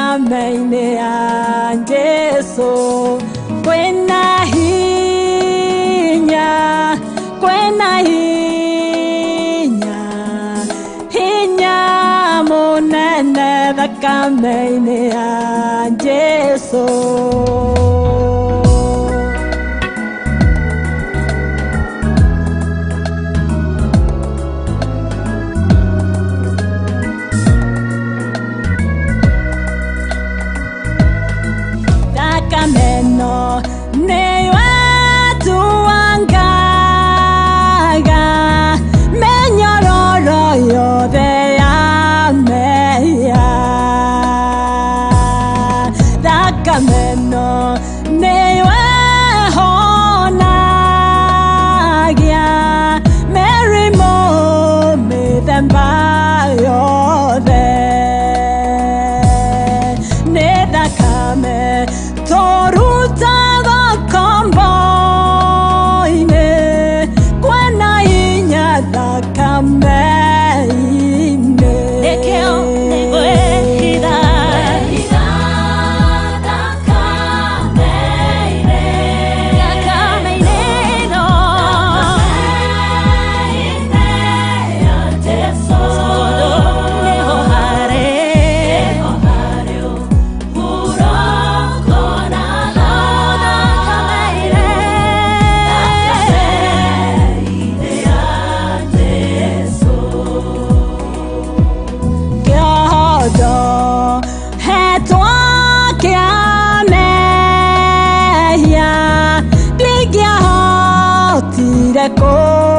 thakame-inĩ ya Jesũ kwĩna hinya mũnene thakame-inĩ ya Jesũ. Thakame-ĩno nĩwe tuangaga mĩnyororo yothe ya mehia. Thakame-ĩno nĩwe honagia mĩrimũ mĩthemba yothe. Nĩ thakame tũrutaga kombo-inĩ kwĩna hinya thakame-inĩ. Nĩkĩo nĩ ngwĩhitha thakame-inĩ ĩno tondũ nĩho harĩ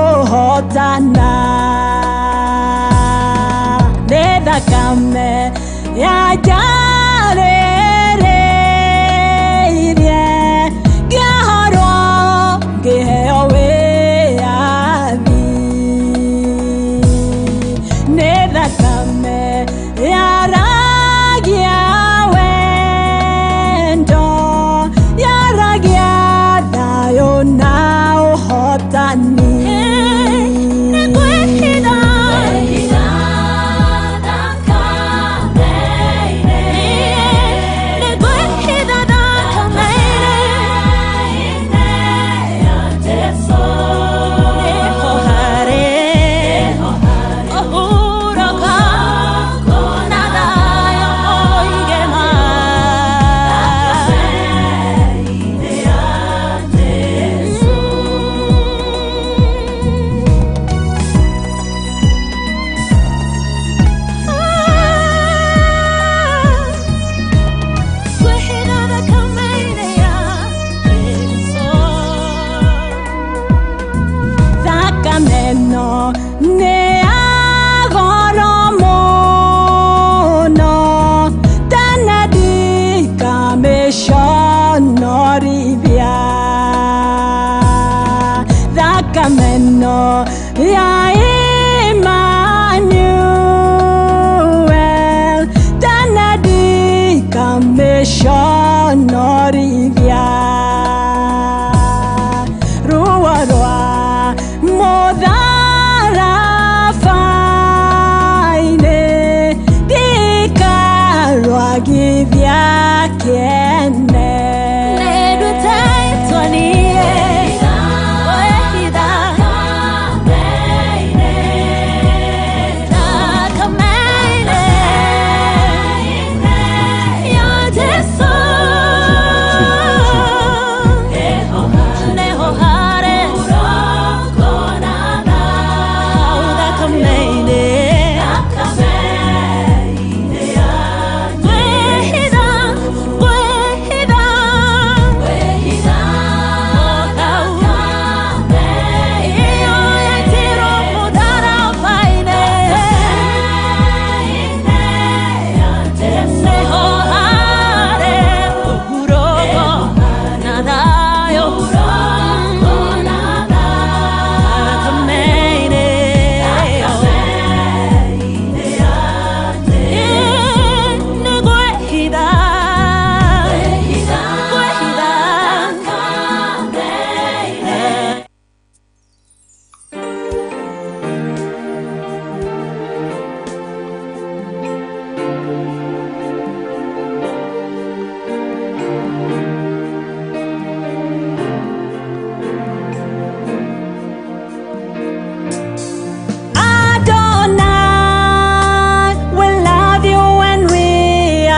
kũhotana. Nĩ thakame yanjarĩrĩirie ngĩhorwo ngĩheo wĩyathi. Nĩ thakame yaragia wendo yaragia thayũ na ũhotani.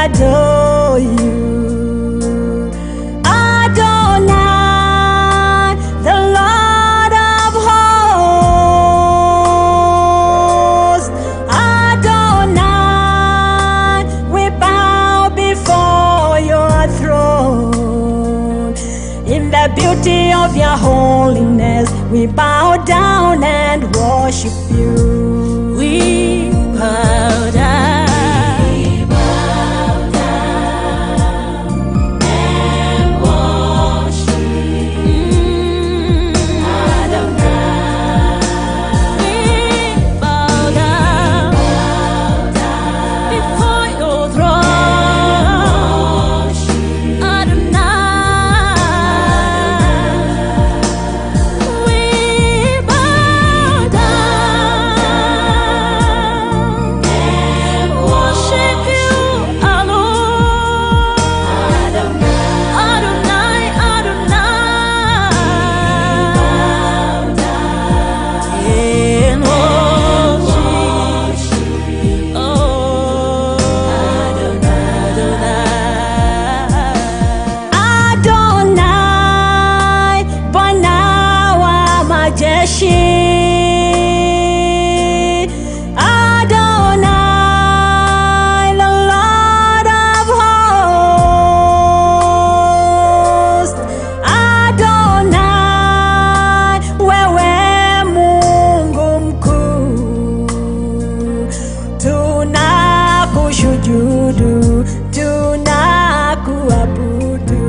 adore you. Adonai, the Lord of hosts. Adonai, we bow before your throne. In the beauty of your holiness, we bow down and worship you. We bow down. Adonai, the Lord of hosts. Adonai, wewe Mungu mkuu, tunakushujudu, tunakuabudu.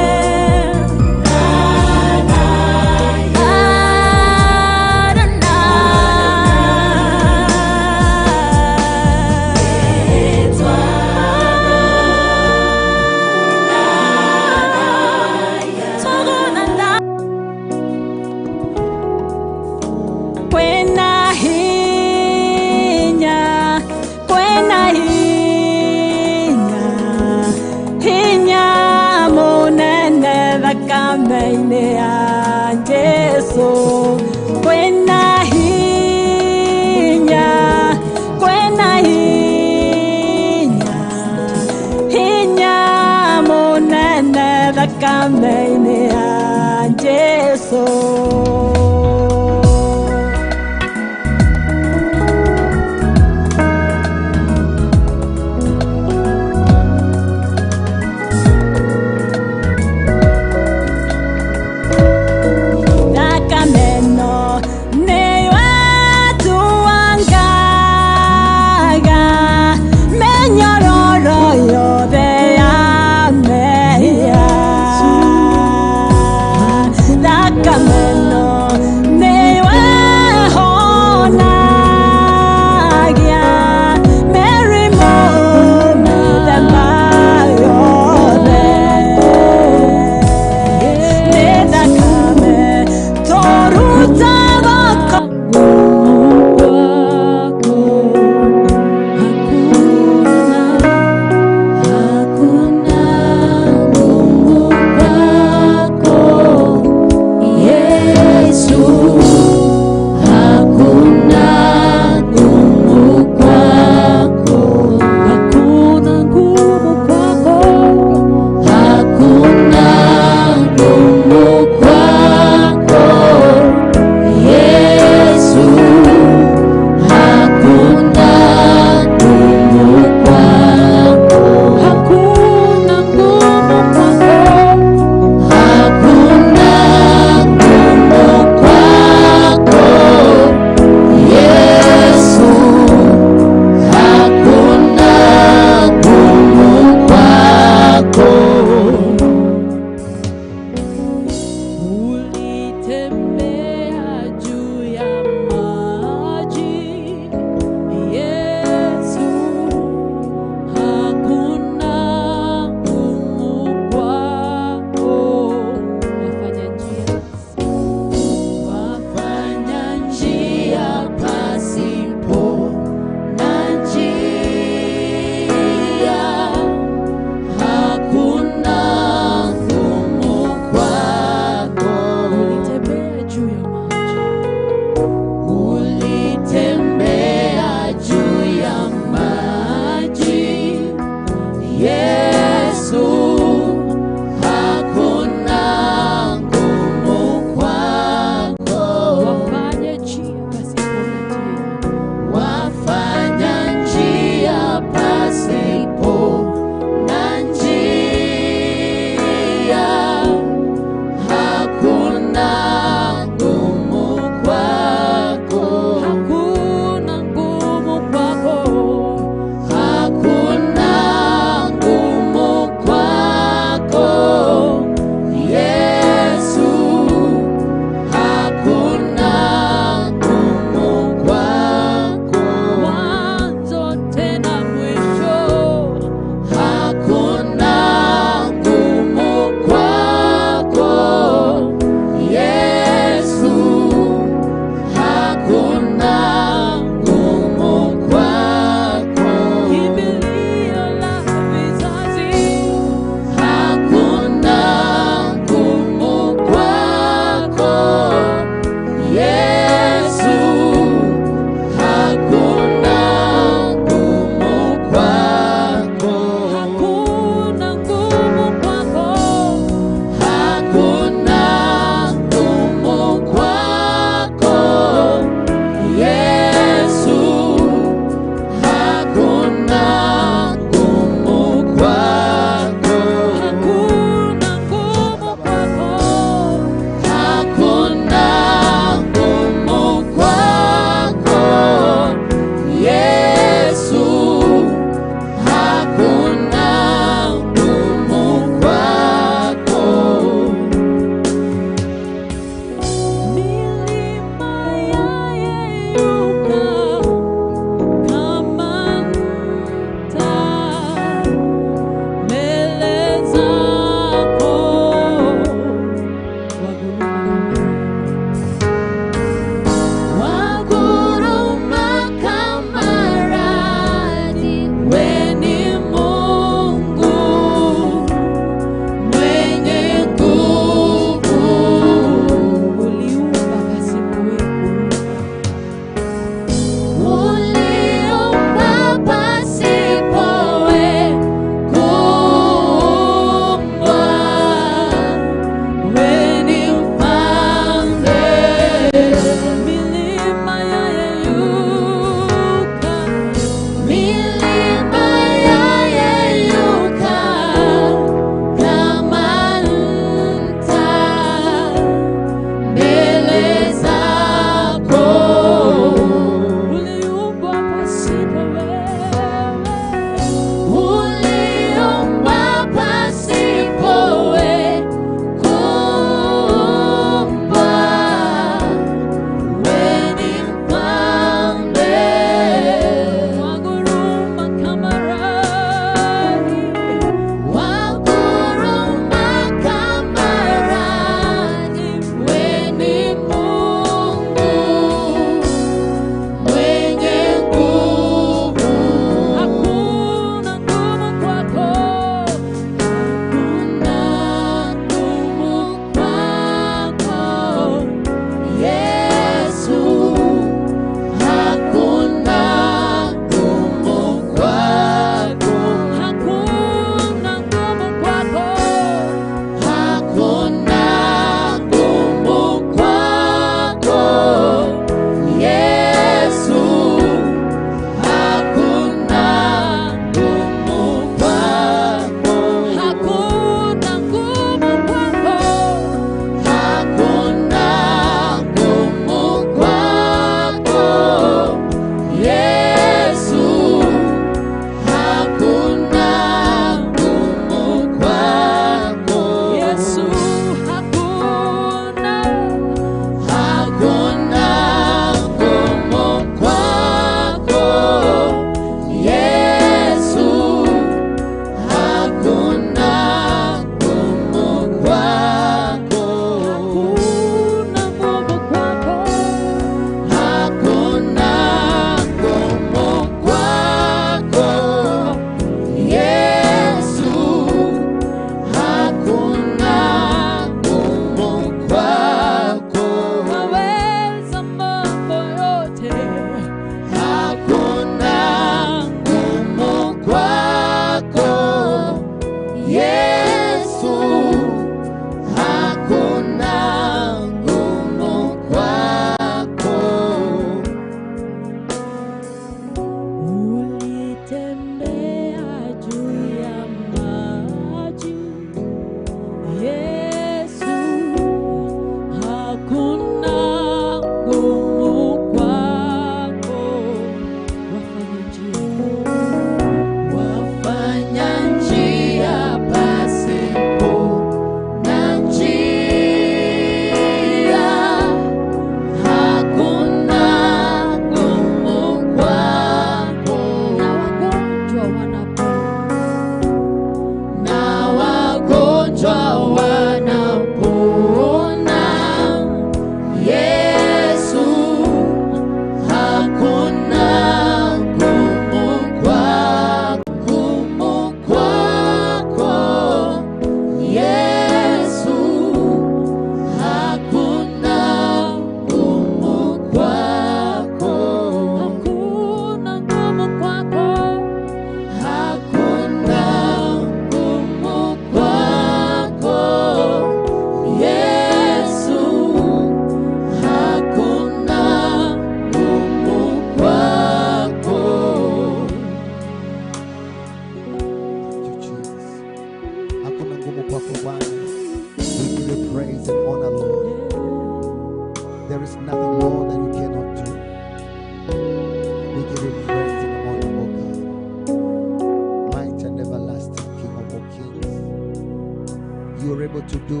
to do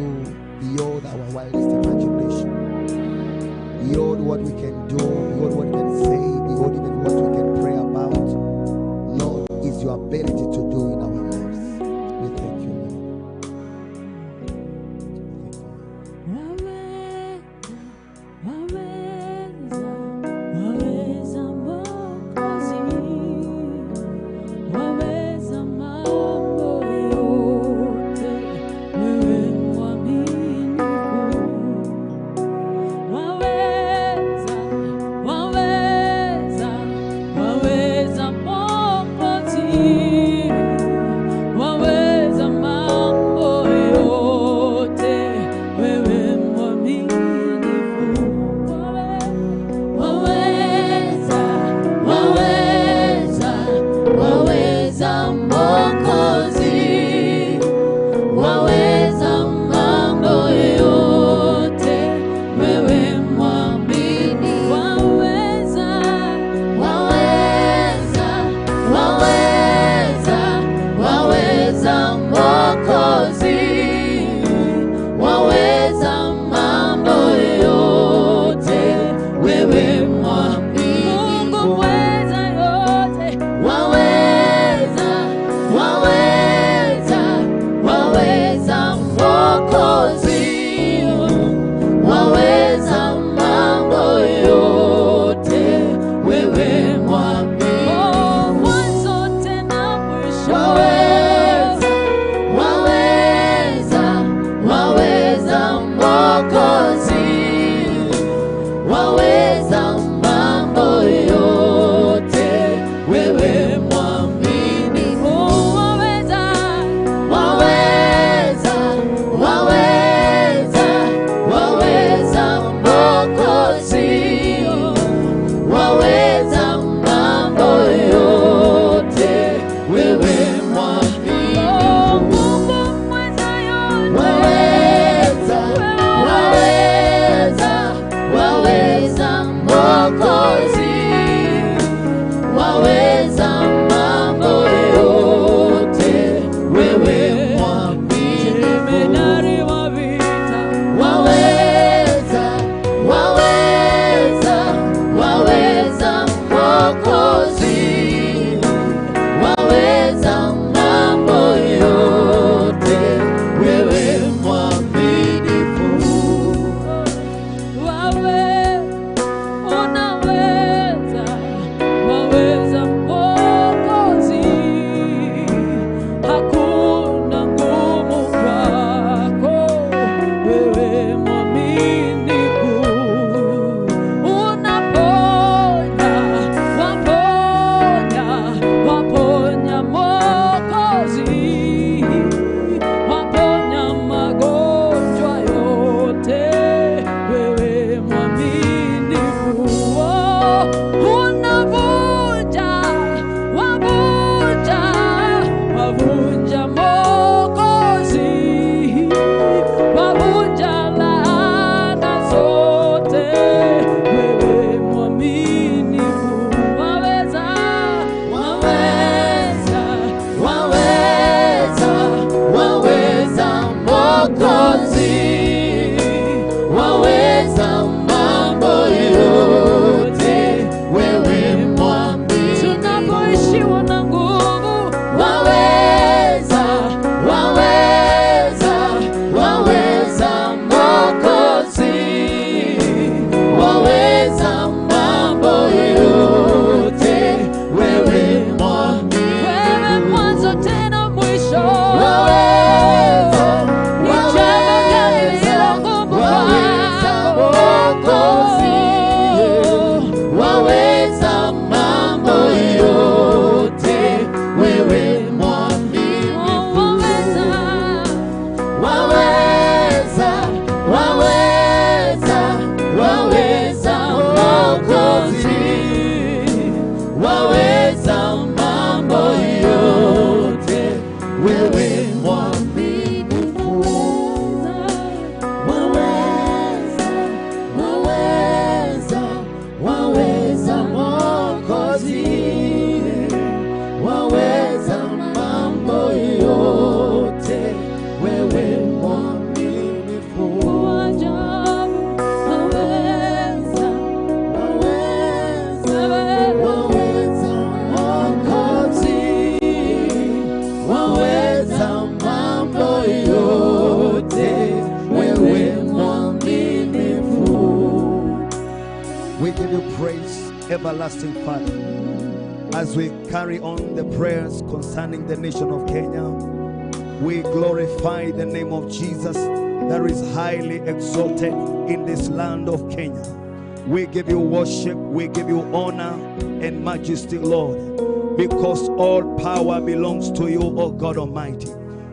beyond our wildest imagination, beyond what we can do, beyond what we can say, beyond even what we can pray about. Lord, is your ability to do in our lives. We thank you, Lord. Waweza Mwokozi. everlasting Father, as we carry on the prayers concerning the nation of Kenya, we glorify the name of Jesus that is highly exalted in this land of Kenya. We give you worship, we give you honor and majesty, Lord, because all power belongs to you, O God Almighty.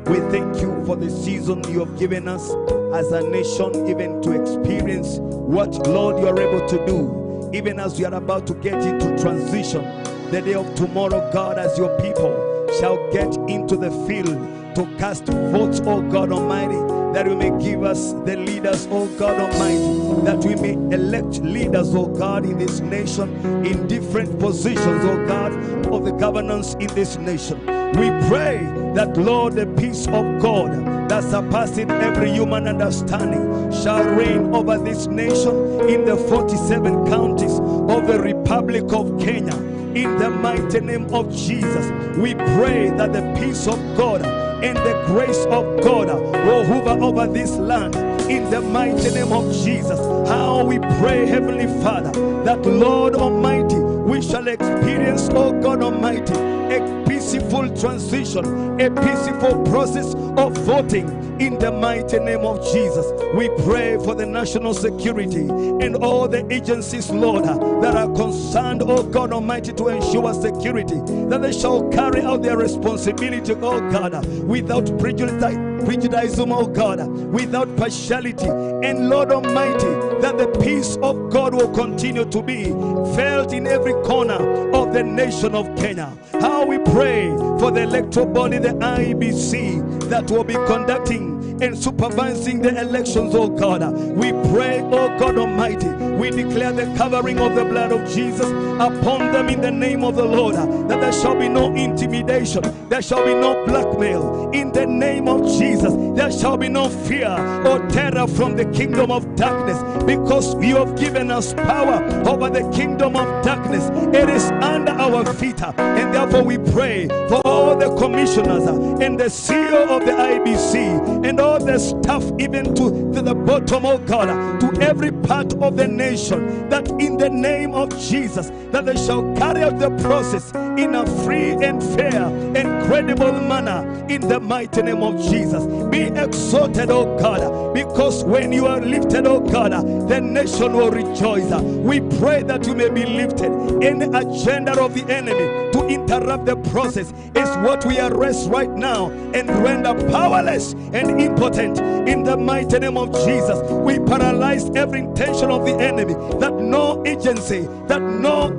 We thank you for the season you have given us as a nation, even to experience what, Lord, you are able to do, even as we are about to get into transition. The day of tomorrow, God, as your people shall get into the field to cast votes, oh God Almighty, that you may give us the leaders, oh God Almighty, that we may elect leaders, oh God, in this nation, in different positions, oh God, of the governance in this nation. We pray that, Lord, the peace of God that surpasses every human understanding shall reign over this nation in the 47 counties of the Republic of Kenya. In the mighty name of Jesus, we pray that the peace of God and the grace of God will hover over this land. In the mighty name of Jesus, how we pray, Heavenly Father, that, Lord Almighty, we shall experience, oh God Almighty, a peaceful transition, a peaceful process of voting. In the mighty name of Jesus, we pray for the national security and all the agencies, Lord, that are concerned, oh God Almighty, to ensure security, that they shall carry out their responsibility, oh God, without prejudice, oh God, without partiality. And Lord Almighty, that the peace of God will continue to be felt in every corner of the nation of Kenya. How we pray for the electoral body, the IEBC, that will be conducting and supervising the elections, oh God. We pray, oh God Almighty, we declare the covering of the blood of Jesus upon them in the name of the Lord, that there shall be no intimidation, there shall be no blackmail. In the name of Jesus, there shall be no fear or terror from the kingdom of darkness, because you have given us power over the kingdom of darkness. It is under our feet, and therefore we pray for all the commissioners and the CEO of the IBC and all the staff, even to the bottom, oh God, to every part of the nation, that in the name of Jesus, that they shall carry out the process in a free and fair and credible manner. In the mighty name of Jesus, be exalted, oh God, because when you are lifted, oh God, the nation will rejoice. We pray that you may be lifted. Any agenda of the enemy to interrupt the process is what we arrest right now and render powerless and impotent. In the mighty name of Jesus, we paralyze every intention of the enemy, that no agency, that no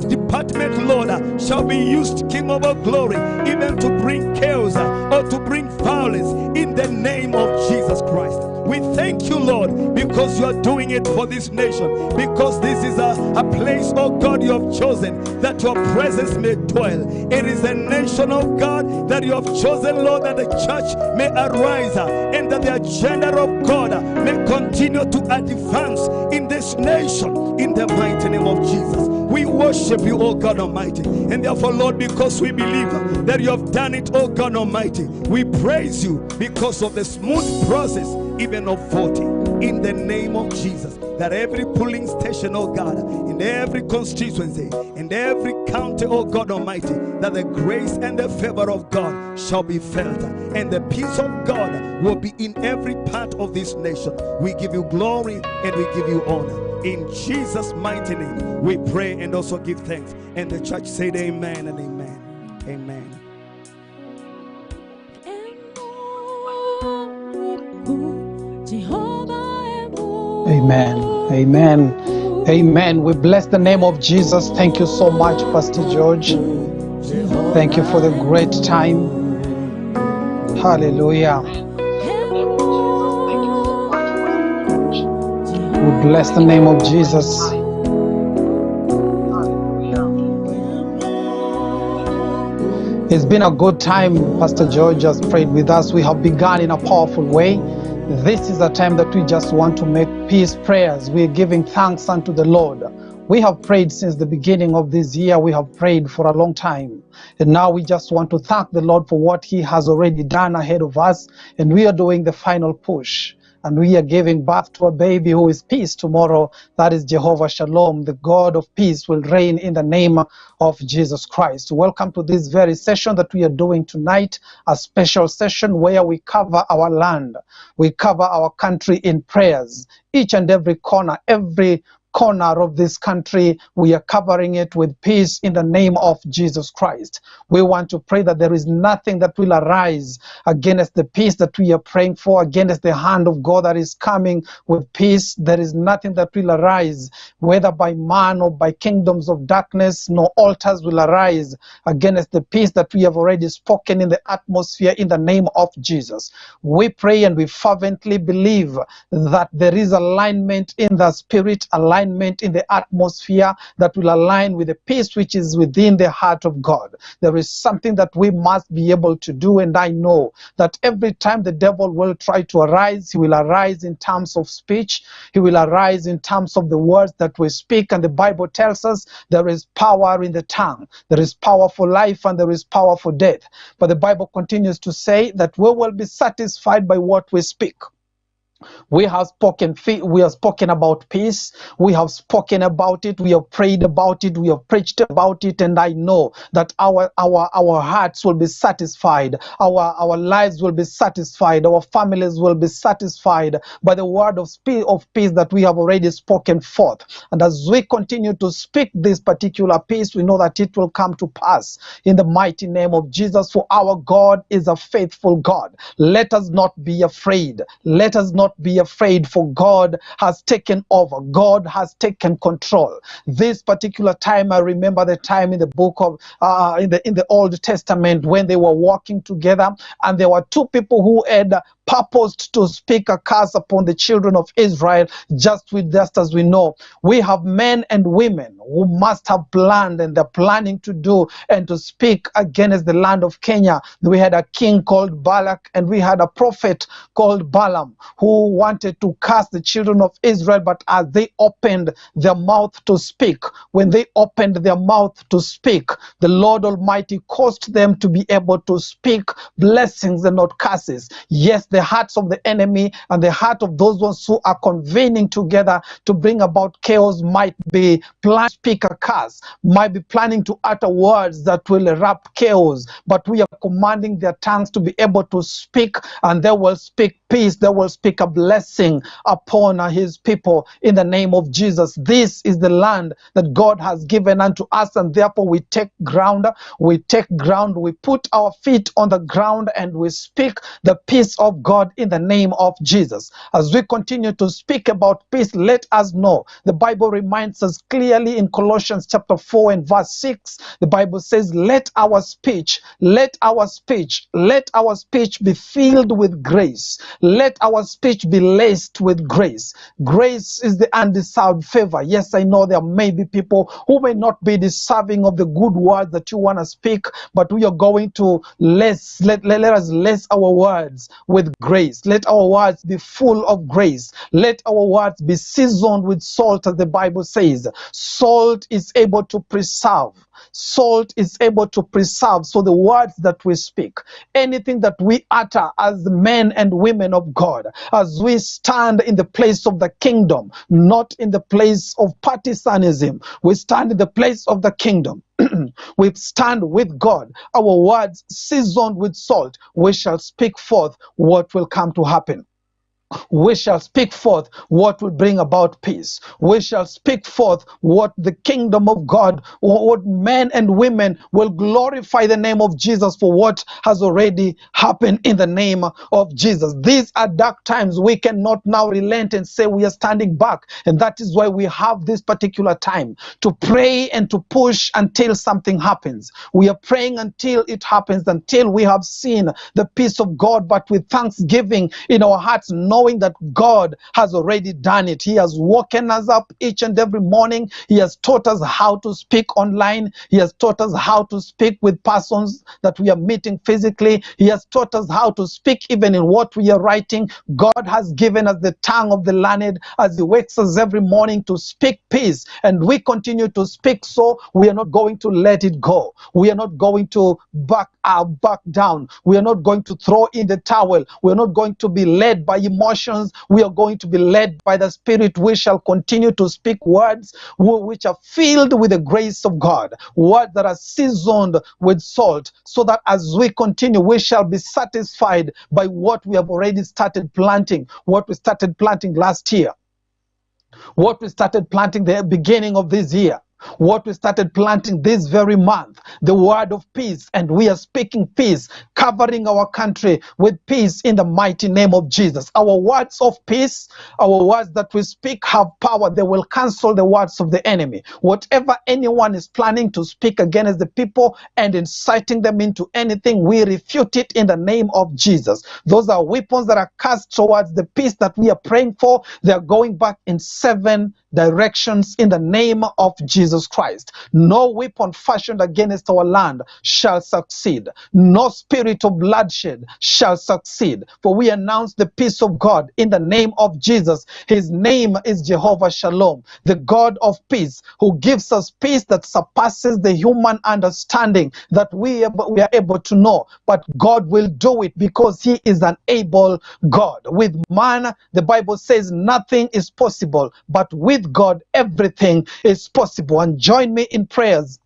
department, Lord, shall be used, King of all glory, even to bring chaos or to bring violence. In the name of Jesus Christ, we thank you, Lord, because you are doing it for this nation, because this is a place, oh God, you have chosen that your presence may dwell. It is a nation, oh God, that you have chosen, Lord, that the church may arise and that the agenda of God may continue to advance in this nation. In the mighty name of Jesus, we worship you, oh God Almighty, and therefore, Lord, because we believe that you have done it, oh God Almighty, we praise you because of the smooth process even of voting. In the name of Jesus, that every polling station, oh God, in every constituency, in every county, oh God Almighty, that the grace and the favor of God shall be felt, and the peace of God will be in every part of this nation. We give you glory and we give you honor. In Jesus' mighty name, we pray and also give thanks. And the church said amen and amen. Amen. Amen. Amen. Amen. We bless the name of Jesus. Thank you so much, Pastor George. Thank you for the great time. Hallelujah. We bless the name of Jesus. It's been a good time. Pastor George has prayed with us. We have begun in a powerful way. This is a time that we just want to make peace prayers. We're giving thanks unto the Lord. We have prayed since the beginning of this year. We have prayed for a long time. And now we just want to thank the Lord for what He has already done ahead of us. And we are doing the final push. and we are giving birth to a baby who is peace tomorrow. That is Jehovah Shalom. The God of peace will reign in the name of Jesus Christ. Welcome to this very session that we are doing tonight, a special session where we cover our land, we cover our country in prayers. Each and every corner of this country, we are covering it with peace in the name of Jesus Christ. We want to pray that there is nothing that will arise against the peace that we are praying for, against the hand of God that is coming with peace. There is nothing that will arise, whether by man or by kingdoms of darkness, no altars will arise against the peace that we have already spoken in the atmosphere in the name of Jesus. We pray and we fervently believe that there is alignment in the spirit, alignment in the atmosphere that will align with the peace which is within the heart of God. There is something that we must be able to do, and I know that every time the devil will try to arise, he will arise in terms of speech, he will arise in terms of the words that we speak, and the Bible tells us there is power in the tongue. There is power for life and there is power for death. But the Bible continues to say that we will be satisfied by what we speak. We have spoken about peace. We have spoken about it. We have prayed about it. We have preached about it. And I know that our hearts will be satisfied. Our lives will be satisfied. Our families will be satisfied by the word of peace that we have already spoken forth. And as we continue to speak this particular peace, we know that it will come to pass in the mighty name of Jesus. For our God is a faithful God. Let us not be afraid. Let us not be afraid, for God has taken over. God has taken control. This particular time, I remember the time in the book of in the Old Testament when they were walking together, and there were two people who had purposed to speak a curse upon the children of Israel. Just as we know, we have men and women who must have planned, and they're planning to do and to speak against the land of Kenya. We had a king called Balak, and we had a prophet called Balaam who wanted to curse the children of Israel. But as they opened their mouth to speak, when they opened their mouth to speak, the Lord Almighty caused them to be able to speak blessings and not curses. Yes, the hearts of the enemy and the heart of those ones who are convening together to bring about chaos might be planning to speak a curse, might be planning to utter words that will erupt chaos. But we are commanding their tongues to be able to speak, and they will speak peace. They will speak a blessing upon his people in the name of Jesus. This is the land that God has given unto us, and therefore we take ground. We put our feet on the ground, and we speak the peace of God in the name of Jesus. As we continue to speak about peace, let us know, the Bible reminds us clearly in Colossians chapter 4 and verse 6, the Bible says, let our speech be filled with grace. Let our speech be laced with grace. Grace is the undeserved favor. Yes, I know there may be people who may not be deserving of the good words that you want to speak, but we are going to let us lace our words with grace. Let our words be full of grace. Let our words be seasoned with salt, as the Bible says. Salt is able to preserve. Salt is able to preserve. So the words that we speak, anything that we utter as men and women of God, as we stand in the place of the kingdom, not in the place of partisanism, we stand in the place of the kingdom. We stand with God. Our words seasoned with salt, we shall speak forth what will come to happen. We shall speak forth what will bring about peace. We shall speak forth what the kingdom of God, what men and women will glorify the name of Jesus for what has already happened in the name of Jesus. These are dark times. We cannot now relent and say we are standing back. And that is why we have this particular time to pray and to push until something happens. We are praying until it happens, until we have seen the peace of God, but with thanksgiving in our hearts, knowing that God has already done it. He has woken us up each and every morning. He has taught us how to speak online. He has taught us how to speak with persons that we are meeting physically. He has taught us how to speak even in what we are writing. God has given us the tongue of the learned as He wakes us every morning to speak peace. And we continue to speak, so we are not going to let it go. We are not going to back down. We are not going to throw in the towel. We are not going to be led by emotion. emotions. We are going to be led by the Spirit. We shall continue to speak words which are filled with the grace of God, words that are seasoned with salt, so that as we continue, we shall be satisfied by what we have already started planting, what we started planting last year, what we started planting the beginning of this year, what we started planting this very month, the word of peace. And we are speaking peace, covering our country with peace in the mighty name of Jesus. Our words of peace, our words that we speak have power. They will cancel the words of the enemy. Whatever anyone is planning to speak against the people and inciting them into anything, we refute it in the name of Jesus. Those are weapons that are cast towards the peace that we are praying for. They are going back in 7 directions in the name of Jesus Christ. No weapon fashioned against our land shall succeed. No spirit of bloodshed shall succeed. For we announce the peace of God in the name of Jesus. His name is Jehovah Shalom, the God of peace, who gives us peace that surpasses the human understanding that we are able to know. But God will do it because he is an able God. With man, the Bible says nothing is possible, but with God, everything is possible. And join me in prayers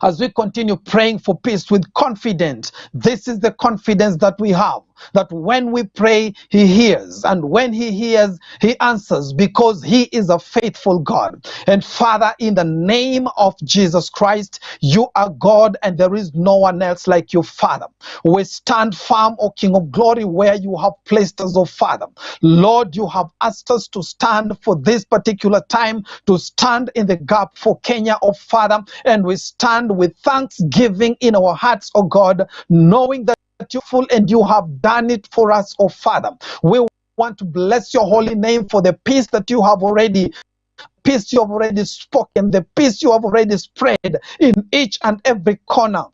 as we continue praying for peace with confidence. This is the confidence that we have, that when we pray, he hears. And when he hears, he answers, because he is a faithful God. And Father, in the name of Jesus Christ, you are God and there is no one else like you, Father. We stand firm, O King of Glory, where you have placed us, O Father. Lord, you have asked us to stand for this particular time, to stand in the gap for Kenya, O Father. And we stand with thanksgiving in our hearts, O God, knowing that you're full and you have done it for us, O Father. We want to bless your holy name for the peace that you have already spoken, the peace you have already spread in each and every corner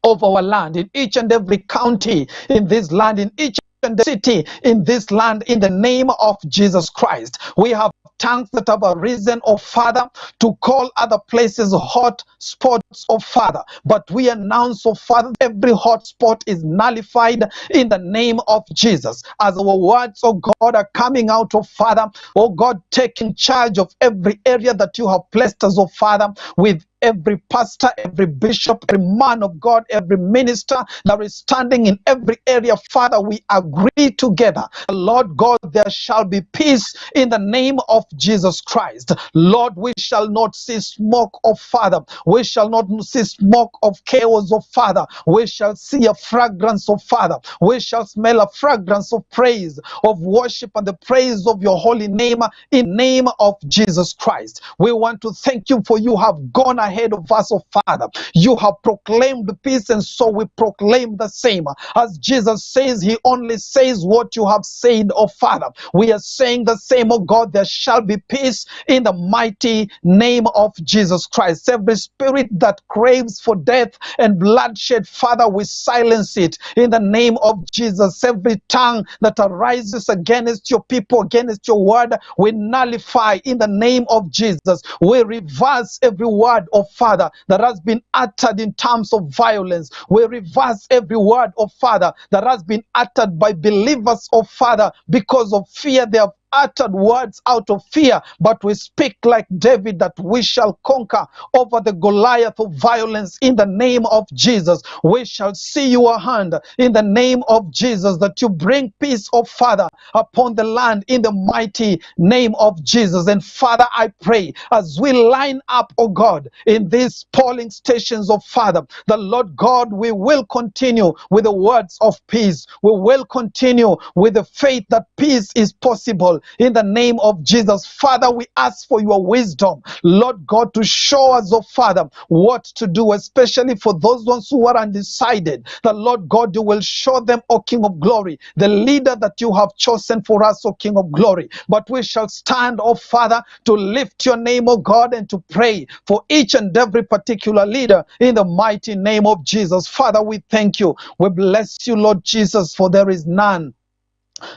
of our land, in each and every county in this land, in each and every city in this land, in the name of Jesus Christ. We have tongues that have arisen, oh Father, to call other places hot spots, oh Father. But we announce, oh Father, every hot spot is nullified in the name of Jesus. As our words, oh God, are coming out, oh Father, oh God, taking charge of every area that you have placed us, oh Father, with every pastor, every bishop, every man of God, every minister that is standing in every area. Father, we agree together. Lord God, there shall be peace in the name of Jesus Christ. Lord, we shall not see smoke, oh Father. We shall not see smoke of chaos, oh Father. We shall see a fragrance, oh Father. We shall smell a fragrance of praise, of worship, and the praise of your holy name in the name of Jesus Christ. We want to thank you for you have gone ahead of us, oh Father. You have proclaimed peace, and so we proclaim the same. As Jesus says, he only says what you have said, oh Father. We are saying the same, oh God. There shall be peace in the mighty name of Jesus Christ. Every spirit that craves for death and bloodshed, Father, we silence it in the name of Jesus. Every tongue that arises against your people, against your word, we nullify in the name of Jesus. We reverse every word, oh Father, that has been uttered in terms of violence. We reverse every word, oh Father, that has been uttered by believers, oh Father, because of fear. They have uttered words out of fear, but we speak like David that we shall conquer over the Goliath of violence in the name of Jesus. We shall see your hand in the name of Jesus, that you bring peace, oh Father, upon the land in the mighty name of Jesus. And Father, I pray as we line up, oh God, in these polling stations, oh Father, the Lord God, we will continue with the words of peace. We will continue with the faith that peace is possible in the name of Jesus. Father, we ask for your wisdom, Lord God, to show us, oh Father, what to do, especially for those ones who are undecided. The Lord God, you will show them, O King of Glory, the leader that you have chosen for us, O King of Glory. But we shall stand, oh Father, to lift your name, oh God, and to pray for each and every particular leader in the mighty name of Jesus. Father, we thank you. We bless you, Lord Jesus, for there is none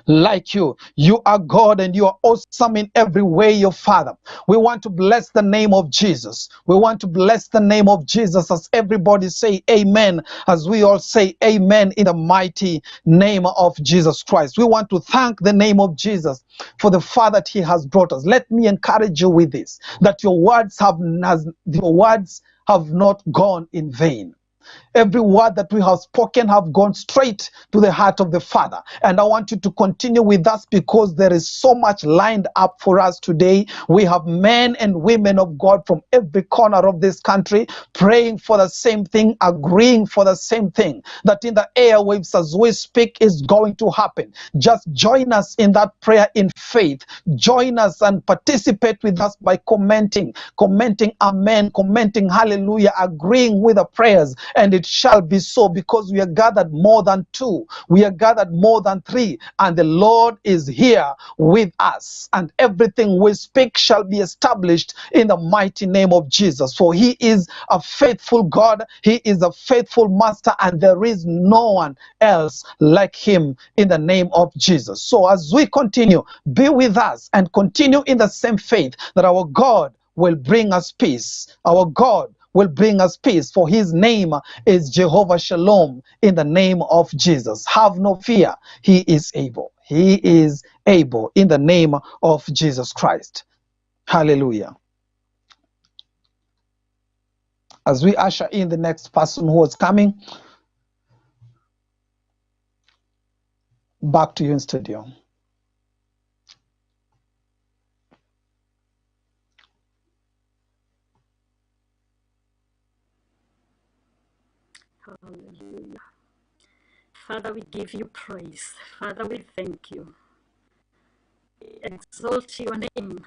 like you. You are God and you are awesome in every way, your Father. We want to bless the name of Jesus. We want to bless the name of Jesus as everybody say amen, as we all say amen in the mighty name of Jesus Christ. We want to thank the name of Jesus for the far that he has brought us. Let me encourage you with this, that your words have not gone in vain. Every word that we have spoken have gone straight to the heart of the Father. And I want you to continue with us because there is so much lined up for us today. We have men and women of God from every corner of this country praying for the same thing, agreeing for the same thing, that in the airwaves as we speak is going to happen. Just join us in that prayer in faith. Join us and participate with us by commenting amen, commenting hallelujah, agreeing with the prayers, and it shall be so, because we are gathered more than two, we are gathered more than three, and the Lord is here with us, and everything we speak shall be established in the mighty name of Jesus. For he is a faithful God, he is a faithful master, and there is no one else like him in the name of Jesus. So as we continue, be with us and continue in the same faith that our God will bring us peace. Our God will bring us peace, for his name is Jehovah Shalom in the name of Jesus. Have no fear. He is able. He is able in the name of Jesus Christ. Hallelujah. As we usher in the next person who is coming, back to you in studio. Hallelujah. Father, we give you praise. Father, we thank you. We exalt your name.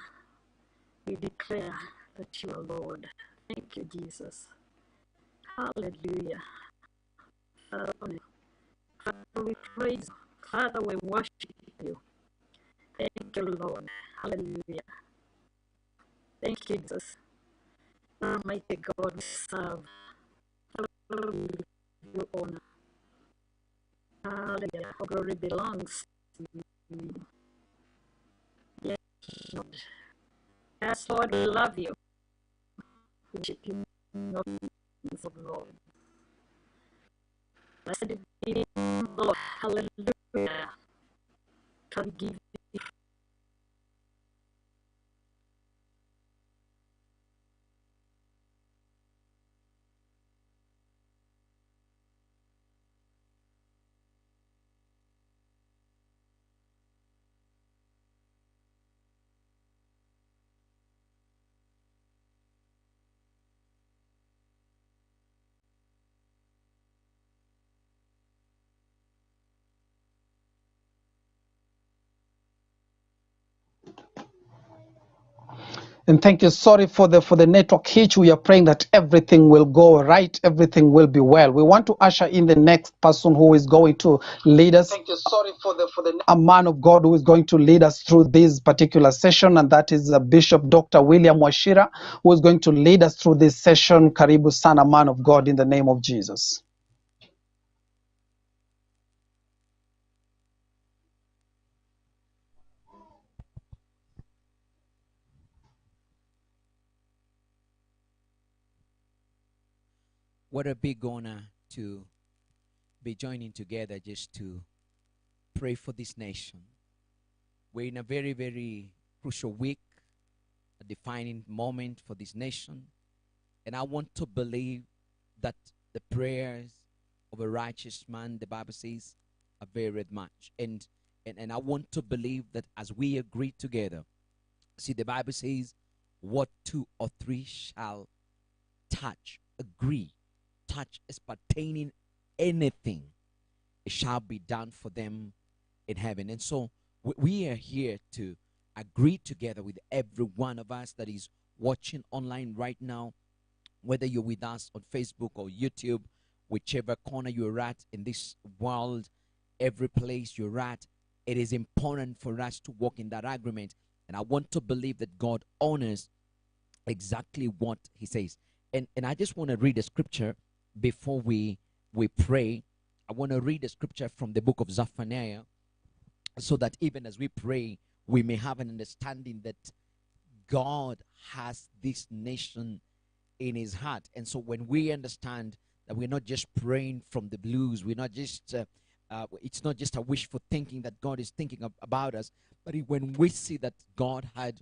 We declare that you are Lord. Thank you, Jesus. Hallelujah. Father, we praise you. Father, we worship you. Thank you, Lord. Hallelujah. Thank you, Jesus. Almighty God, we serve. Hallelujah. You honor. Hallelujah. All glory belongs to you. Yes, Lord. Yes, Lord, we love you. We worship you, of Lord. Blessed be the Lord. Hallelujah. Can we give you And thank you. Sorry for the network hitch. We are praying that everything will go right, everything will be well. We want to usher in the next person who is going to lead us. Thank you. Sorry for the a man of God who is going to lead us through this particular session, and that is Bishop Dr. William Washira, who is going to lead us through this session. Karibu sana, man of God, in the name of Jesus. What a big honor to be joining together just to pray for this nation. We're in a very, very crucial week, a defining moment for this nation. And I want to believe that the prayers of a righteous man, the Bible says, availeth much. And I want to believe that as we agree together, see, the Bible says, what two or three shall touch, agree, touch is pertaining anything, it shall be done for them in heaven. And so we are here to agree together with every one of us that is watching online right now, whether you're with us on Facebook or YouTube, whichever corner you're at in this world, every place you're at, it is important for us to walk in that agreement. And I want to believe that God honors exactly what he says. And I just want to read a scripture before we pray. I want to read a scripture from the book of Zephaniah, so that even as we pray, we may have an understanding that God has this nation in his heart. And so when we understand that we're not just praying from the blues, we're not just it's not just a wishful thinking that God is thinking about us, but when we see that God had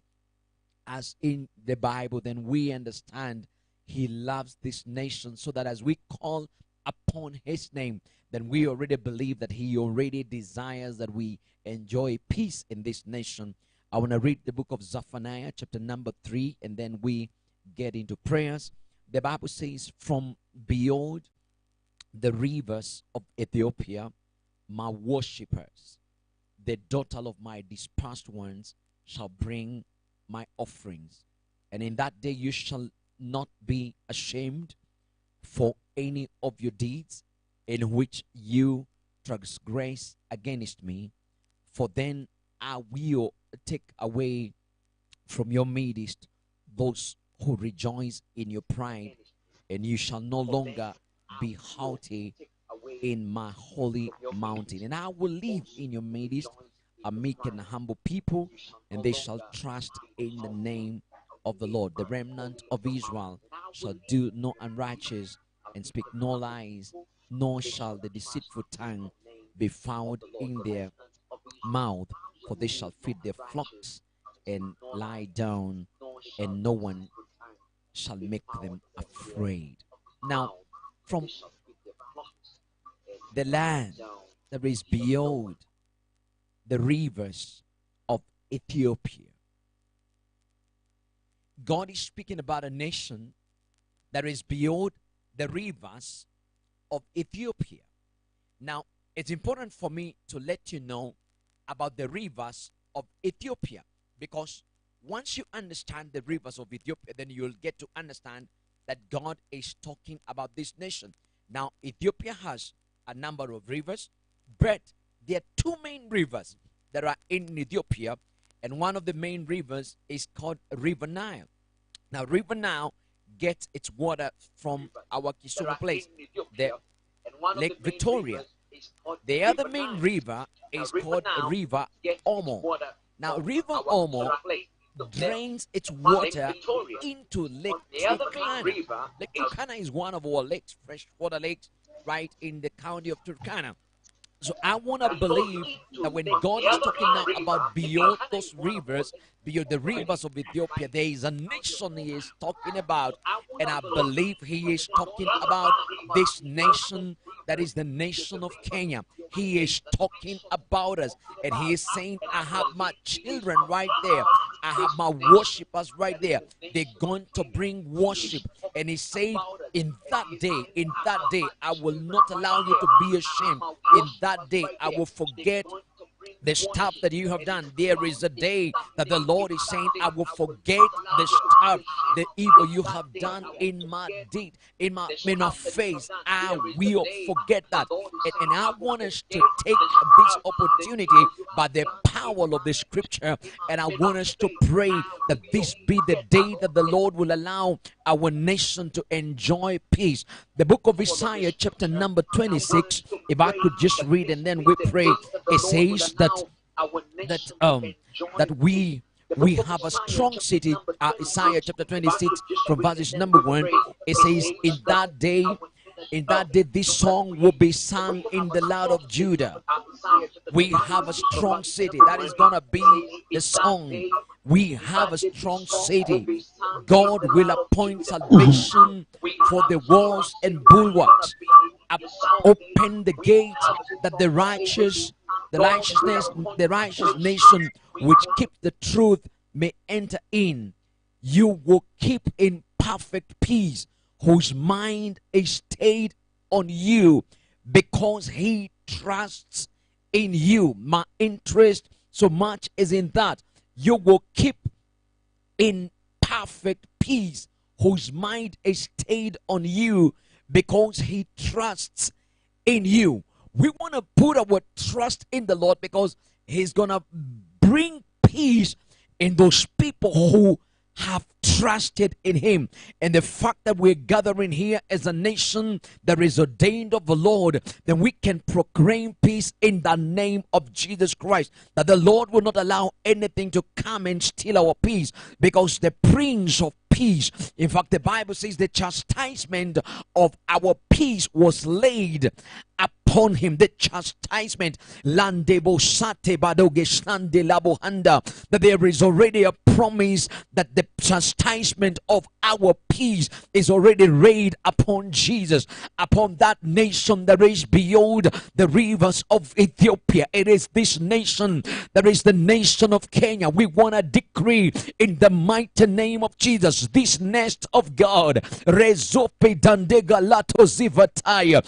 us in the Bible, then we understand he loves this nation, so that as we call upon his name, then we already believe that he already desires that we enjoy peace in this nation. I want to read the book of Zephaniah, chapter number 3, and then we get into prayers. The Bible says, from beyond the rivers of Ethiopia, my worshippers, the daughter of my dispersed ones, shall bring my offerings. And in that day you shall not be ashamed for any of your deeds in which you transgress against me. For then I will take away from your midst those who rejoice in your pride, and you shall no longer be haughty in my holy mountain. And I will live in your midst a meek and humble people, and they shall trust in the name of the Lord. The remnant of Israel shall do no unrighteous and speak no lies, nor shall the deceitful tongue be found in their mouth, for they shall feed their flocks and lie down, and no one shall make them afraid. Now, from the land that is beyond the rivers of Ethiopia, God is speaking about a nation that is beyond the rivers of Ethiopia. Now, it's important for me to let you know about the rivers of Ethiopia, because once you understand the rivers of Ethiopia, then you'll get to understand that God is talking about this nation. Now, Ethiopia has a number of rivers, but there are two main rivers that are in Ethiopia, and one of the main rivers is called River Nile. Now, River Nile gets its water from our Kisumu place, the Lake Victoria. The other main river is called River Omo. Now, River Omo drains its water into Lake Turkana. Lake Turkana is one of our lakes, freshwater lakes, right in the county of Turkana. So I want to believe that when God is talking now about beyond those rivers, beyond the rivers of Ethiopia, there is a nation he is talking about. And I believe he is talking about this nation that is the nation of Kenya. He is talking about us. And he is saying, I have my children right there. I have my worshippers right there. They're going to bring worship. And he said, in that day, I will not allow you to be ashamed. In that day, I will forget the stuff that you have done. There is a day that the Lord is saying, I will forget the stuff, the evil you have done in my deed, in my face. I will forget that. And I want us to take this opportunity by the power of the scripture, and I want us to pray that this be the day that the Lord will allow our nation to enjoy peace. The book of Isaiah, chapter number 26, if I could just read and then we pray, it says that we have a strong city. Isaiah chapter 26 from verses number 1, it says, in that day this song will be sung in the land of Judah. We have a strong city. That is gonna be the song. We have a strong city. God will appoint salvation for the walls and bulwarks. Open the gate that the righteous nation which keep the truth may enter in. You will keep in perfect peace whose mind is stayed on you, because he trusts in you. My interest so much is in that. You will keep in perfect peace whose mind is stayed on you, because he trusts in you. We want to put our trust in the Lord, because he's going to bring peace in those people who have trusted in him. And the fact that we're gathering here as a nation that is ordained of the Lord, then we can proclaim peace in the name of Jesus Christ. That the Lord will not allow anything to come and steal our peace, because the Prince of Peace, in fact, the Bible says the chastisement of our peace was laid upon him. The chastisement, that there is already a promise that the chastisement of our peace is already laid upon Jesus, upon that nation that is beyond the rivers of Ethiopia. It is this nation that is the nation of Kenya. We want to decree in the mighty name of Jesus, this nest of God, Rezope Dandega Lato Zivataya,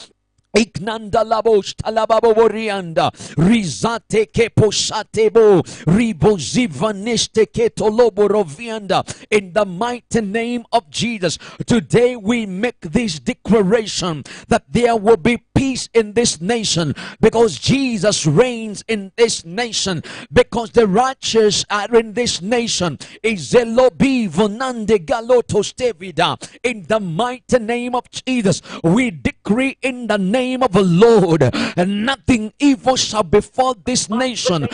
Iknanda labosh talababo borianda rizate kepo shatebo ribo zivaneste ketolobo rovianda. In the mighty name of Jesus, today we make this declaration that there will be peace in this nation, because Jesus reigns in this nation, because the righteous are in this nation. Izelobi vonande galoto stevida. In the mighty name of Jesus, we decree in the name of the Lord, and nothing evil shall befall this nation.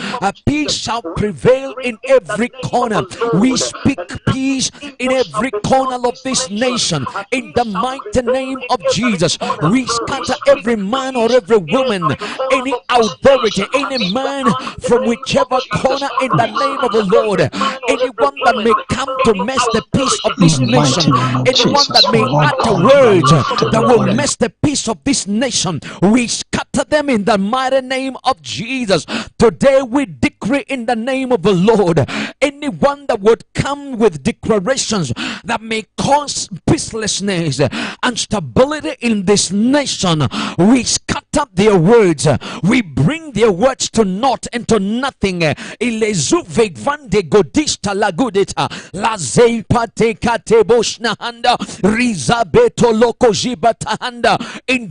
Peace shall prevail in every corner. We speak peace in every corner of this nation. In the mighty name of Jesus, we scatter every man or every woman, any authority, any man from whichever corner, in the name of the Lord. Anyone that may come to mess the peace of this nation, anyone that may utter words that will mess the peace of this nation, we scatter them in the mighty name of Jesus. Today we decree in the name of the Lord, anyone that would come with declarations that may cause peacelessness and stability in this nation, we scatter their words. We bring their words to naught and to nothing. In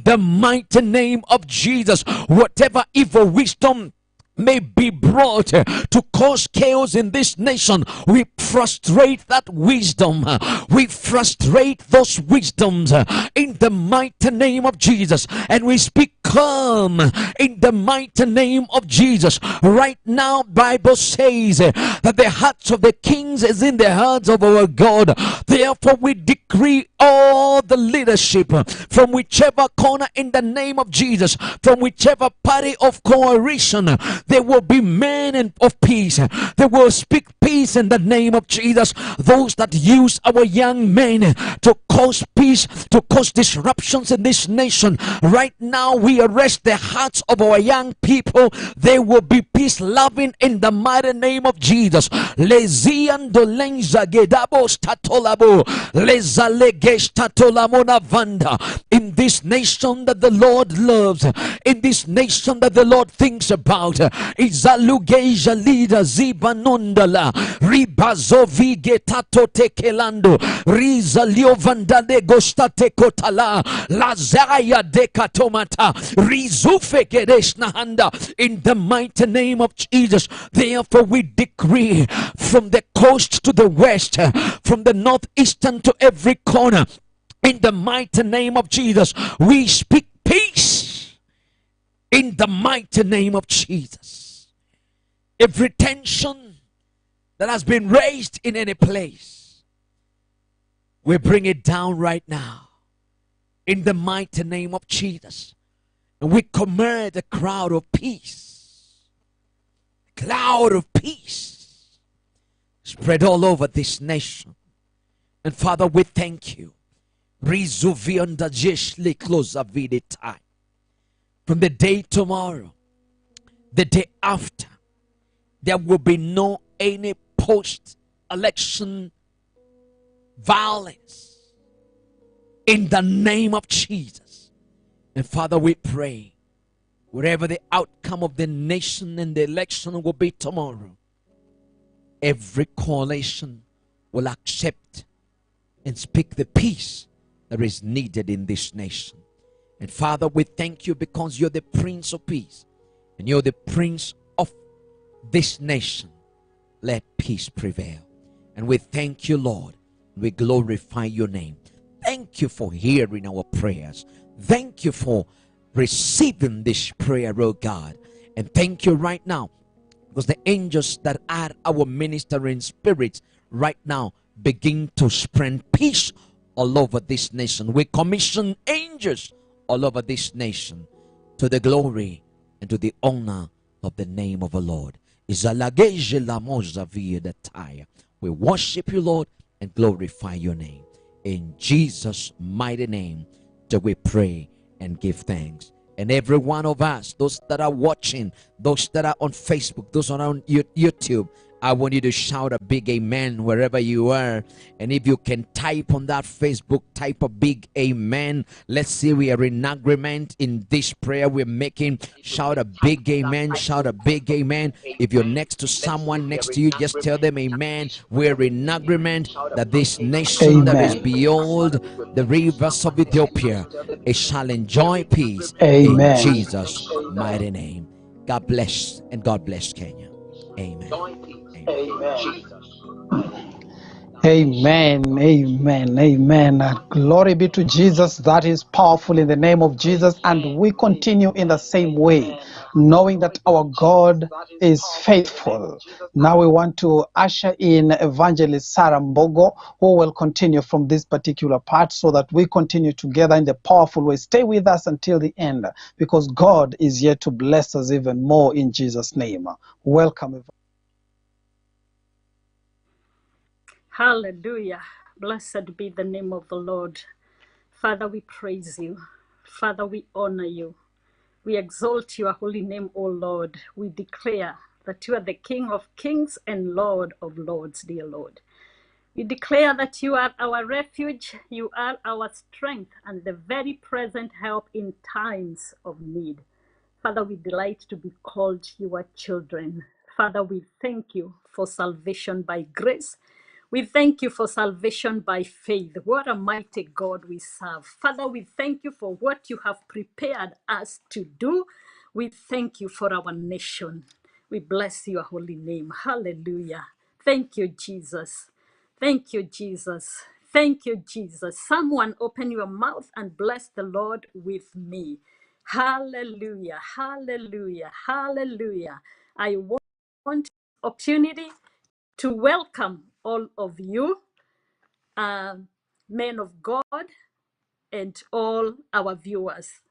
the mighty name of Jesus, whatever evil wisdom may be brought to cause chaos in this nation, we frustrate that wisdom. We frustrate those wisdoms in the mighty name of Jesus, and we speak calm in the mighty name of Jesus. Right now, Bible says that the hearts of the kings is in the hands of our God. Therefore, we decree all the leadership from whichever corner, in the name of Jesus, from whichever party of coalition, there will be men of peace. They will speak peace in the name of Jesus. Those that use our young men to cause peace, to cause disruptions in this nation, right now we arrest the hearts of our young people. They will be peace loving in the mighty name of Jesus. Leziando lenza gedabo statolabo lezalegesh tatolamona vanda. In this nation that the Lord loves, in this nation that the Lord thinks about, izalugeja lida zibanondala ribazovi getato tekelando rizalio vandale gostate kotala lazaya dekatomata rizufe kedeshnahanda. In the mighty name of Jesus, therefore we decree from the coast to the west, from the northeastern to every corner, in the mighty name of Jesus, we speak peace in the mighty name of Jesus. Every tension that has been raised in any place, we bring it down right now in the mighty name of Jesus. And we command a crowd of peace, cloud of peace, spread all over this nation. And Father, we thank you. From the day tomorrow, the day after, there will be no any post-election violence in the name of Jesus. And Father, we pray, wherever the outcome of the nation and the election will be tomorrow, every coalition will accept and speak the peace that is needed in this nation. And Father, we thank you because you're the Prince of Peace and you're the Prince of this nation. Let peace prevail. And we thank you, Lord, We glorify your name. Thank you for hearing our prayers. Thank you for receiving this prayer, oh God. And thank you right now, because the angels that are our ministering spirits right now begin to spread peace all over this nation. We commission angels all over this nation to the glory and to the honor of the name of the Lord. We worship you, Lord, and glorify your name. In Jesus' mighty name do we pray and give thanks. And every one of us, those that are watching, those that are on Facebook, those that are on YouTube, I want you to shout a big amen wherever you are. And if you can type on that Facebook, type a big amen. Let's see, we are in agreement in this prayer we're making. Shout a big amen. Shout a big amen. If you're next to someone next to you, just tell them amen. We're in agreement that this nation that is Amen. beyond the rivers of Ethiopia, it shall enjoy peace in Amen. Jesus' mighty name. God bless, and God bless Kenya. Amen. Amen, amen, amen. Glory be to Jesus. That is powerful in the name of Jesus. And we continue in the same way, knowing that our God is faithful. Now we want to usher in Evangelist Sarah Mbogo, who will continue from this particular part so that we continue together in the powerful way. Stay with us until the end, because God is yet to bless us even more in Jesus' name. Welcome. Hallelujah. Blessed be the name of the Lord. Father, we praise you. Father, we honor you. We exalt your holy name, O Lord. We declare that you are the King of kings and Lord of lords, dear Lord. We declare that you are our refuge, you are our strength, and the very present help in times of need. Father, we delight to be called your children. Father, we thank you for salvation by grace. We thank you for salvation by faith. What a mighty God we serve. Father, we thank you for what you have prepared us to do. We thank you for our nation. We bless your holy name. Hallelujah. Thank you, Jesus. Thank you, Jesus. Thank you, Jesus. Someone open your mouth and bless the Lord with me. Hallelujah. Hallelujah. Hallelujah. I want opportunity to welcome all of you, men of God, and all our viewers.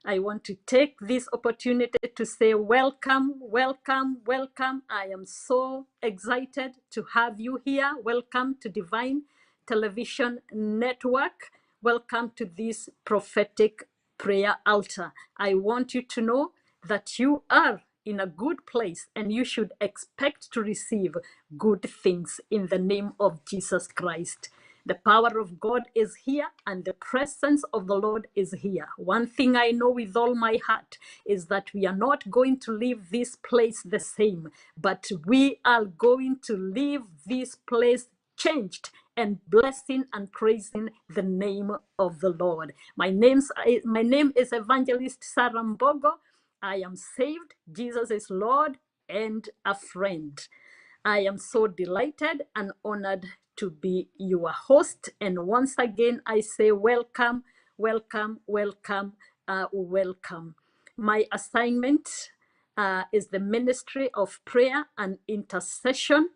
I want to take this opportunity to say welcome, welcome, welcome. I am so excited to have you here. Welcome to Divine Television Network. Welcome to this prophetic prayer altar. I want you to know that you are in a good place and you should expect to receive good things in the name of Jesus Christ. The power of God is here and the presence of the Lord is here. One thing I know with all my heart is that we are not going to leave this place the same, but we are going to leave this place changed and blessing and praising the name of the Lord. My name is Evangelist Sarah Mbogo. I am saved. Jesus is Lord and a friend. I am so delighted and honored to be your host. And once again, I say welcome, welcome, welcome, welcome. My assignment is the ministry of prayer and intercession,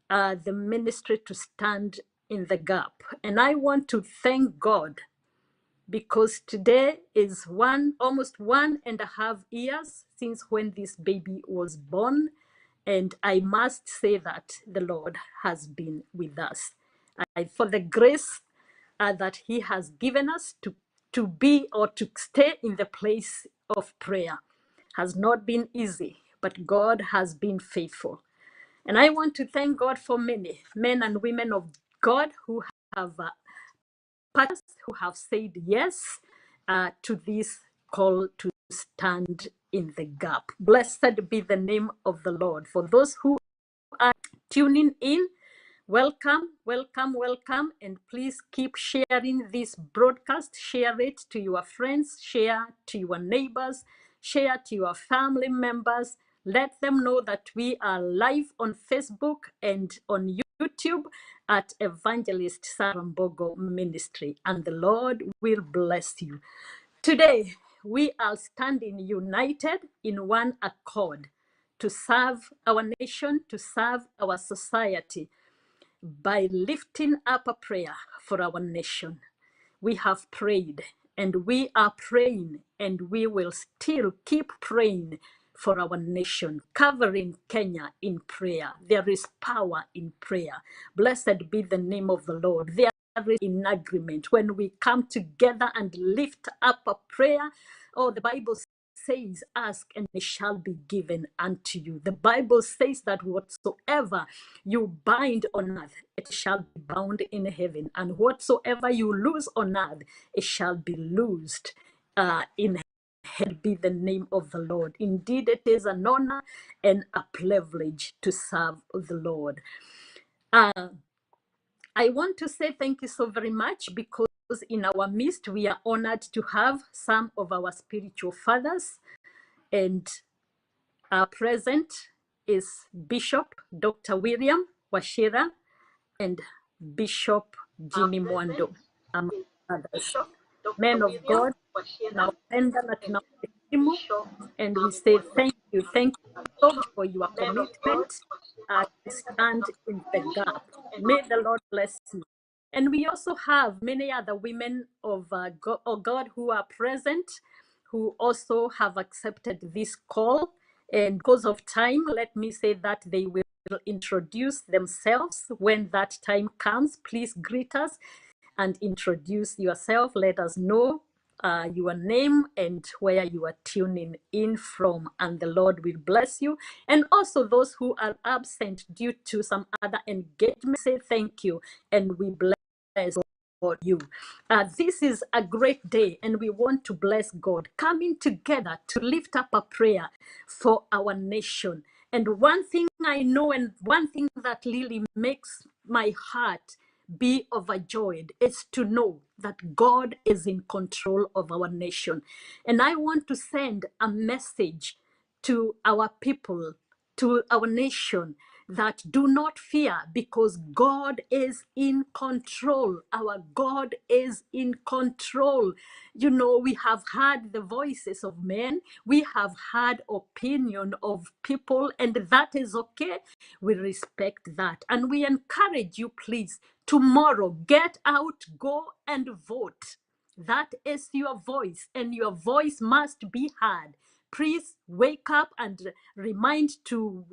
the ministry to stand in the gap. And I want to thank God because today is almost 1.5 years since when this baby was born. And I must say that the Lord has been with us. For the grace that he has given us to be or to stay in the place of prayer has not been easy, but God has been faithful. And I want to thank God for many men and women of God who have who have said yes to this call to stand in the gap. Blessed be the name of the Lord. For those who are tuning in, welcome, welcome, welcome. And please keep sharing this broadcast. Share it to your friends, share to your neighbors, share to your family members. Let them know that we are live on Facebook and on YouTube. YouTube at Evangelist Sarah Mbogo Ministry, and the Lord will bless you. Today, we are standing united in one accord to serve our nation, to serve our society, by lifting up a prayer for our nation. We have prayed and we are praying and we will still keep praying for our nation, covering Kenya in prayer. There is power in prayer. Blessed be the name of the Lord. There is in agreement when we come together and lift up a prayer. Oh, the Bible says, ask and it shall be given unto you. The Bible says that whatsoever you bind on earth, it shall be bound in heaven. And whatsoever you loose on earth, it shall be loosed in heaven. Be the name of the Lord. Indeed, it is an honor and a privilege to serve the Lord. I want to say thank you so very much, because in our midst, we are honored to have some of our spiritual fathers. And our present is Bishop Dr. William Washira and Bishop Jimmy Mwando, among others. Men of God, tunawapenda na tunawaheshimu, and we say thank you so much for your commitment to stand in the gap. May the Lord bless you. And we also have many other women of God who are present, who also have accepted this call. And because of time, let me say that they will introduce themselves when that time comes. Please greet us and introduce yourself. Let us know your name and where you are tuning in from, and the Lord will bless you. And also those who are absent due to some other engagement, say thank you, and we bless you. This is a great day, and we want to bless God, coming together to lift up a prayer for our nation. And one thing I know, and one thing that really makes my heart be overjoyed, is to know that God is in control of our nation. And I want to send a message to our people, to our nation, that do not fear, because God is in control. Our God is in control. You know, we have heard the voices of men, we have heard opinion of people, and that is okay. We respect that, and we encourage you, please, tomorrow, get out, go and vote. That is your voice, and your voice must be heard. Please wake up and remind to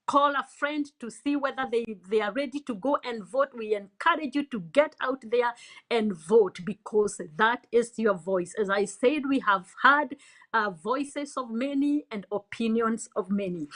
call a friend to see whether they are ready to go and vote. We encourage you to get out there and vote, because that is your voice. As I said, we have heard voices of many and opinions of many.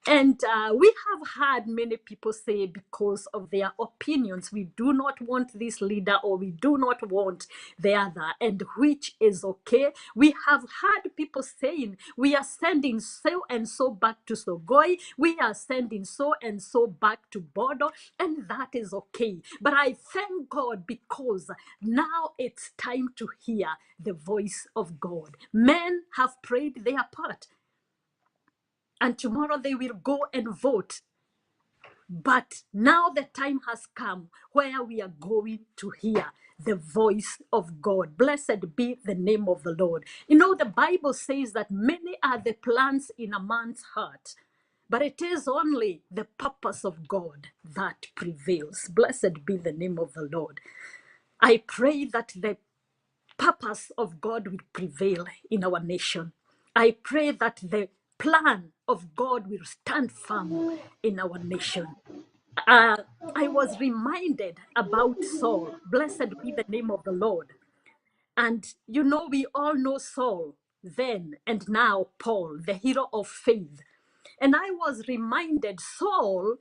And we have heard many people say, because of their opinions, we do not want this leader, or we do not want the other, and which is okay. We have heard people saying, we are sending so and so back to Sogoi, we are sending so and so back to Bodo, and that is okay. But I thank God, because now it's time to hear the voice of God. Men have prayed their part, and tomorrow they will go and vote. But now the time has come where we are going to hear the voice of God. Blessed be the name of the Lord. You know, the Bible says that many are the plans in a man's heart, but it is only the purpose of God that prevails. Blessed be the name of the Lord. I pray that the purpose of God will prevail in our nation. I pray that the plan of God will stand firm in our nation. I was reminded about Saul. Blessed be the name of the Lord. And you know, we all know Saul then, and now Paul, the hero of faith. And I was reminded Saul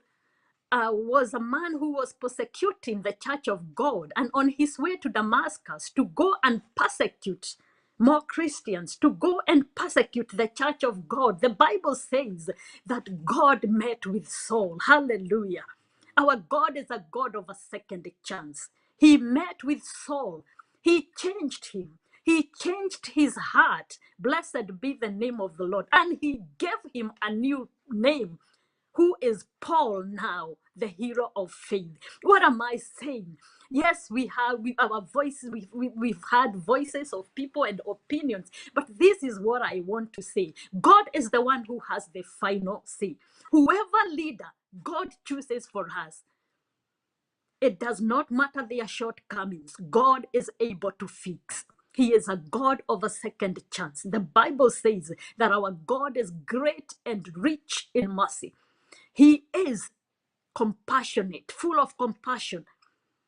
was a man who was persecuting the church of God, and on his way to Damascus to go and persecute more Christians, to go and persecute the church of God. The Bible says that God met with Saul. Hallelujah. Our God is a God of a second chance. He met with Saul. He changed him. He changed his heart. Blessed be the name of the Lord. And he gave him a new name, Who is Paul now, the hero of faith? What am I saying? Yes, our voices, we've had voices of people and opinions, but this is what I want to say. God is the one who has the final say. Whoever leader God chooses for us, it does not matter their shortcomings, God is able to fix. He is a God of a second chance. The Bible says that our God is great and rich in mercy. He is compassionate, full of compassion.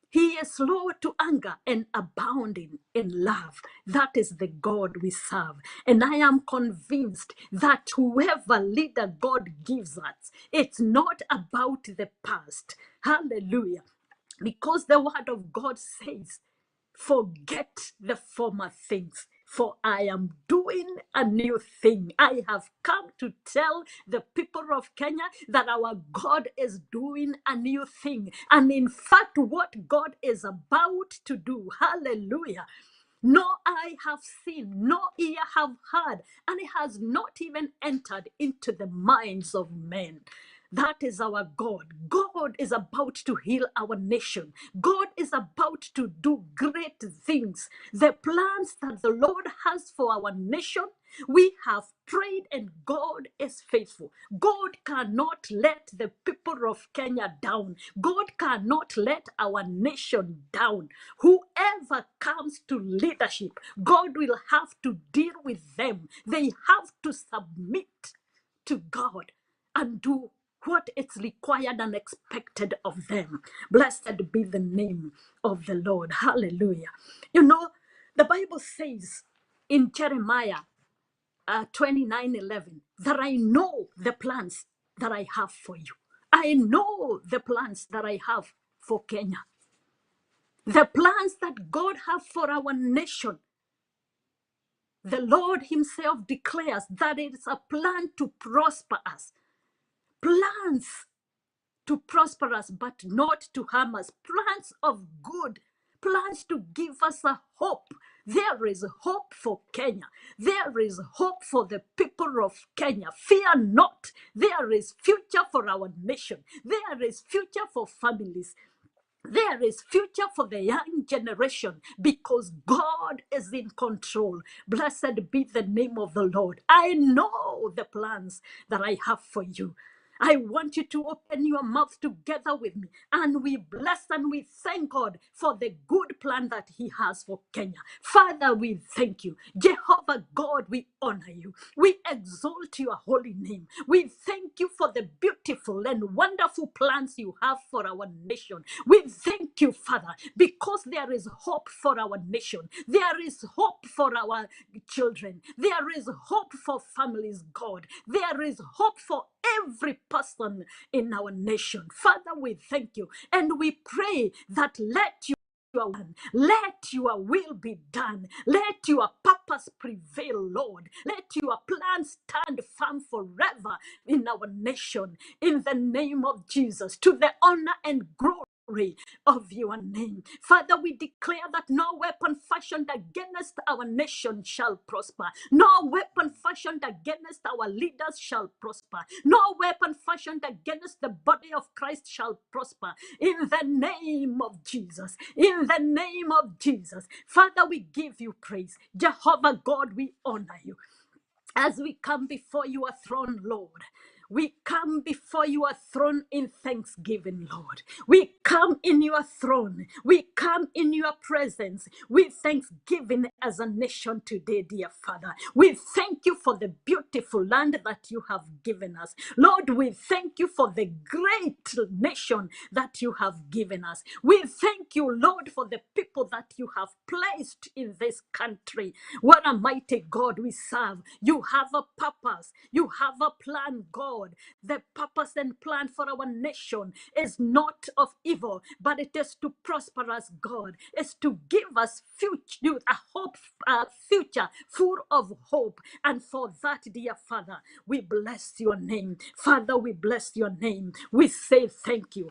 He is slow to anger and abounding in love. That is the God we serve. And I am convinced that whoever leader God gives us, it's not about the past. Hallelujah. Because the word of God says, forget the former things, for I am doing a new thing. I have come to tell the people of Kenya that our God is doing a new thing. And in fact, what God is about to do, hallelujah, no eye have seen, no ear have heard, and it has not even entered into the minds of men. That is our God. God is about to heal our nation. God is about to do great things. The plans that the Lord has for our nation, we have prayed and God is faithful. God cannot let the people of Kenya down. God cannot let our nation down. Whoever comes to leadership, God will have to deal with them. They have to submit to God and do what is required and expected of them. Blessed be the name of the Lord. Hallelujah. You know, the Bible says in Jeremiah 29:11 that I know the plans that I have for you. I know the plans that I have for Kenya. The plans that God has for our nation. The Lord himself declares that it is a plan to prosper us. Plans to prosper us, but not to harm us. Plans of good, plans to give us a hope. There is hope for Kenya. There is hope for the people of Kenya. Fear not. There is future for our nation. There is future for families. There is future for the young generation because God is in control. Blessed be the name of the Lord. I know the plans that I have for you. I want you to open your mouth together with me and we bless and we thank God for the good plan that he has for Kenya. Father, we thank you. Jehovah God, we honor you. We exalt your holy name. We thank you for the beautiful and wonderful plans you have for our nation. We thank you, Father, because there is hope for our nation. There is hope for our children. There is hope for families, God. There is hope for every person in our nation. Father, we thank you and we pray that let your will be done. Let your purpose prevail, Lord. Let your plan stand firm forever in our nation. In the name of Jesus, to the honor and glory of your name. Father, we declare that no weapon fashioned against our nation shall prosper. No weapon fashioned against our leaders shall prosper. No weapon fashioned against the body of Christ shall prosper. In the name of Jesus. In the name of Jesus. Father, we give you praise. Jehovah God, we honor you. As we come before your throne, Lord, we come before your throne in thanksgiving, Lord. We come in your throne. We come in your presence with thanksgiving as a nation today, dear Father. We thank you for the beautiful land that you have given us. Lord, we thank you for the great nation that you have given us. We thank you, Lord, for the people that you have placed in this country. What a mighty God we serve. You have a purpose. You have a plan, God. The purpose and plan for our nation is not of evil, but it is to prosper us, God. It's to give us future, a hope, a future full of hope. And for that, dear Father, we bless your name. Father, we bless your name. We say thank you.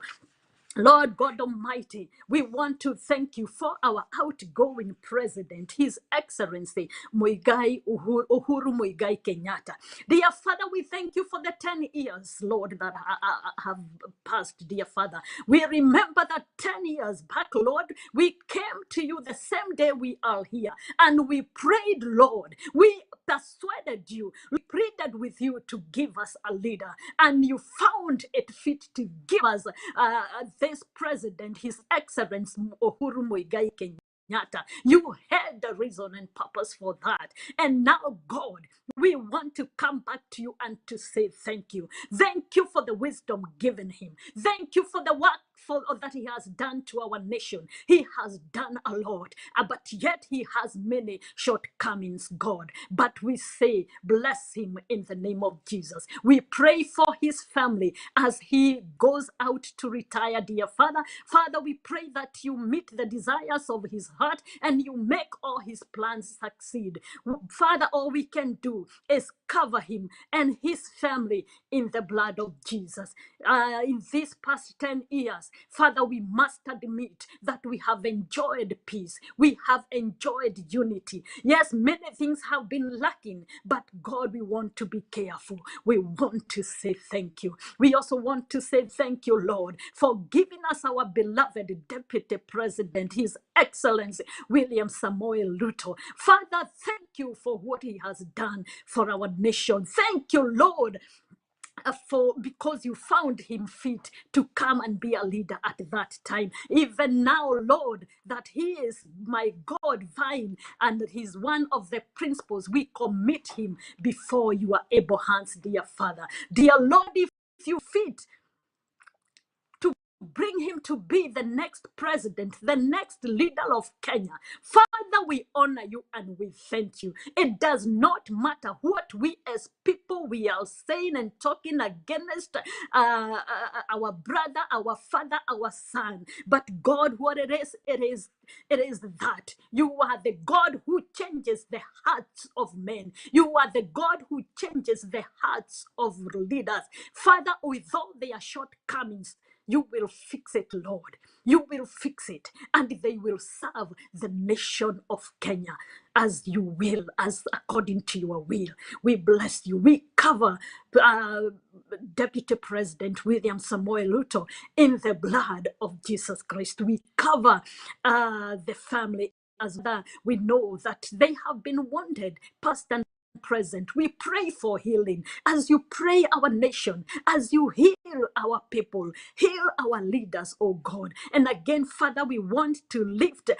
Lord God Almighty, we want to thank you for our outgoing president, His Excellency Uhuru Muigai Kenyatta. Dear Father, we thank you for the 10 years, Lord, that have passed, dear Father. We remember that 10 years back, Lord, we came to you the same day we are here, and we prayed, Lord. We persuaded you, we pleaded with you to give us a leader, and you found it fit to give us this president, His Excellency Uhuru Muigai Kenyatta. You had the reason and purpose for that. And now, God, we want to come back to you and to say thank you. Thank you for the wisdom given him. Thank you for the work that he has done to our nation. He has done a lot, but yet he has many shortcomings, God. But we say, bless him in the name of Jesus. We pray for his family as he goes out to retire, dear Father. Father, we pray that you meet the desires of his heart and you make all his plans succeed. Father, all we can do is cover him and his family in the blood of Jesus. In these past 10 years, Father, we must admit that we have enjoyed peace. We have enjoyed unity. Yes, many things have been lacking, but God, we want to be careful. We want to say thank you. We also want to say thank you, Lord, for giving us our beloved Deputy President, His Excellency William Samoei Ruto. Father, thank you for what he has done for our nation. Thank you, Lord, for because you found him fit to come and be a leader at that time. Even now, Lord, that he is my God vine and he's one of the principles, we commit him before your able hands, dear Father. Dear Lord, if you fit to bring him to be the next president, the next leader of Kenya. Father, we honor you and we thank you. It does not matter what we as people we are saying and talking against our brother, our father, our son. But God, what it is that you are the God who changes the hearts of men. You are the God who changes the hearts of leaders. Father, with all their shortcomings, you will fix it, Lord. You will fix it, and they will serve the nation of Kenya as you will, as according to your will. We bless you. We cover Deputy President William Samoei Ruto in the blood of Jesus Christ. We cover the family as well. We know that they have been wounded, past and present. We pray for healing as you pray our nation, as you heal our people, heal our leaders, oh God. And again, Father, we want to lift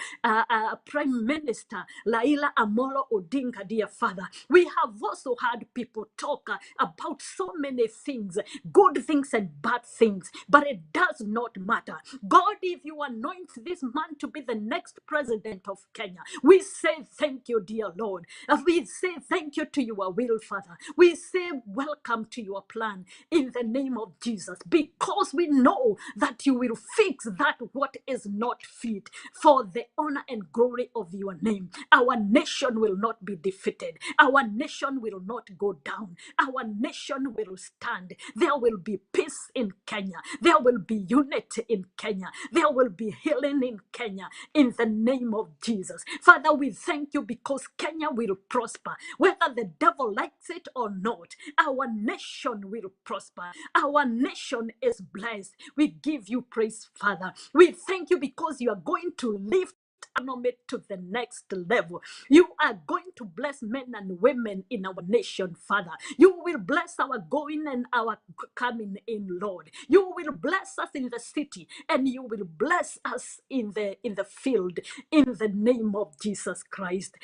Prime Minister Laila Amolo Odinga, dear Father. We have also heard people talk about so many things, good things and bad things, but it does not matter. God, if you anoint this man to be the next president of Kenya, we say thank you, dear Lord. We say thank you to your will, Father. We say welcome to your plan in the name of Jesus, because we know that you will fix that what is not fit for the honor and glory of your name. Our nation will not be defeated. Our nation will not go down. Our nation will stand. There will be peace in Kenya. There will be unity in Kenya. There will be healing in Kenya in the name of Jesus. Father, we thank you because Kenya will prosper. Whether the devil likes it or not, our nation will prosper. Our nation is blessed. We give you praise, Father. We thank you because you are going to lift economy to the next level. You are going to bless men and women in our nation, Father. You will bless our going and our coming in, Lord. You will bless us in the city and you will bless us in the field in the name of Jesus Christ.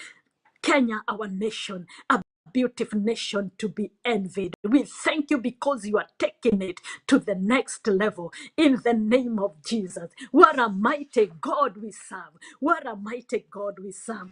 Kenya, our nation, a beautiful nation to be envied. We thank you because you are taking it to the next level in the name of Jesus. What a mighty God we serve. What a mighty God we serve.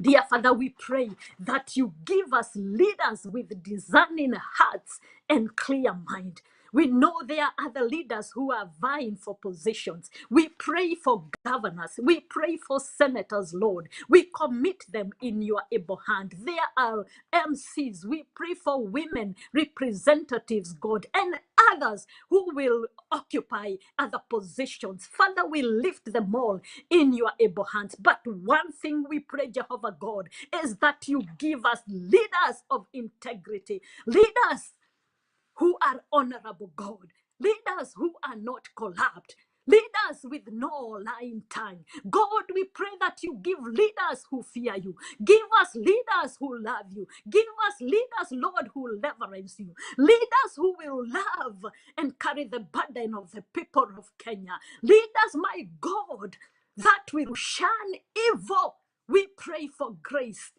Dear Father, we pray that you give us leaders with discerning hearts and clear mind. We know there are other leaders who are vying for positions. We pray for governors. We pray for senators, Lord. We commit them in your able hand. There are MCs. We pray for women representatives, God, and others who will occupy other positions. Father, we lift them all in your able hands. But one thing we pray, Jehovah God, is that you give us leaders of integrity, leaders who are honorable, God, leaders who are not corrupt, leaders with no lying tongue. God, we pray that you give leaders who fear you. Give us leaders who love you. Give us leaders, Lord, who reverence you. Leaders who will love and carry the burden of the people of Kenya. Leaders, my God, that will shun evil. We pray for grace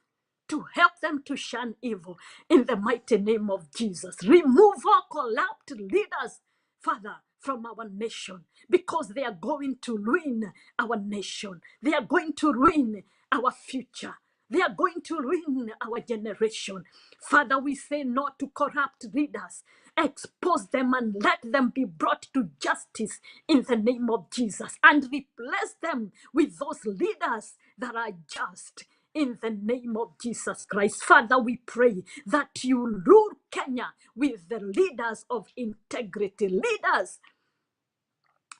to help them to shun evil in the mighty name of Jesus. Remove all corrupt leaders, Father, from our nation, because they are going to ruin our nation. They are going to ruin our future. They are going to ruin our generation. Father, we say no to corrupt leaders. Expose them and let them be brought to justice in the name of Jesus, and replace them with those leaders that are just in the name of Jesus Christ. Father, we pray that you rule Kenya with the leaders of integrity, leaders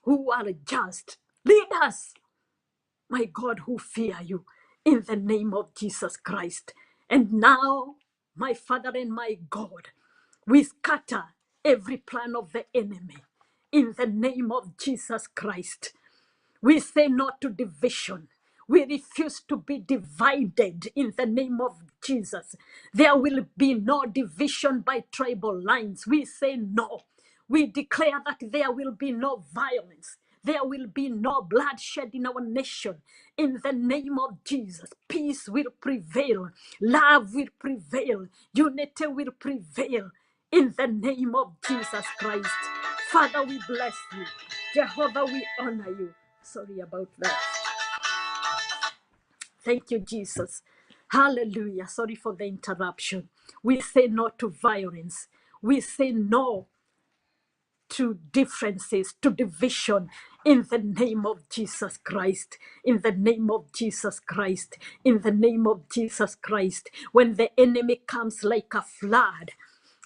who are just, leaders, my God, who fear you in the name of Jesus Christ. And now, my Father and my God, we scatter every plan of the enemy in the name of Jesus Christ. We say no to division. We refuse to be divided in the name of Jesus. There will be no division by tribal lines. We say no. We declare that there will be no violence. There will be no bloodshed in our nation. In the name of Jesus, peace will prevail. Love will prevail. Unity will prevail. In the name of Jesus Christ. Father, we bless you. Jehovah, we honor you. Sorry about that. Thank you, Jesus. Hallelujah. Sorry for the interruption. We say no to violence. We say no to differences, to division, in the name of Jesus Christ, in the name of Jesus Christ, in the name of Jesus Christ. When the enemy comes like a flood,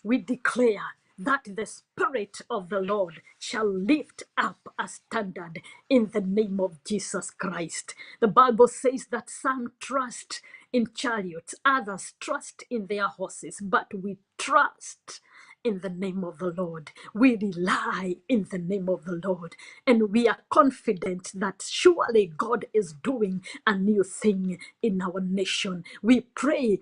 we declare that the Spirit of the Lord shall lift up a standard in the name of Jesus Christ. The Bible says that some trust in chariots, others trust in their horses, but we trust in the name of the Lord. We rely in the name of the Lord, and we are confident that surely God is doing a new thing in our nation. We pray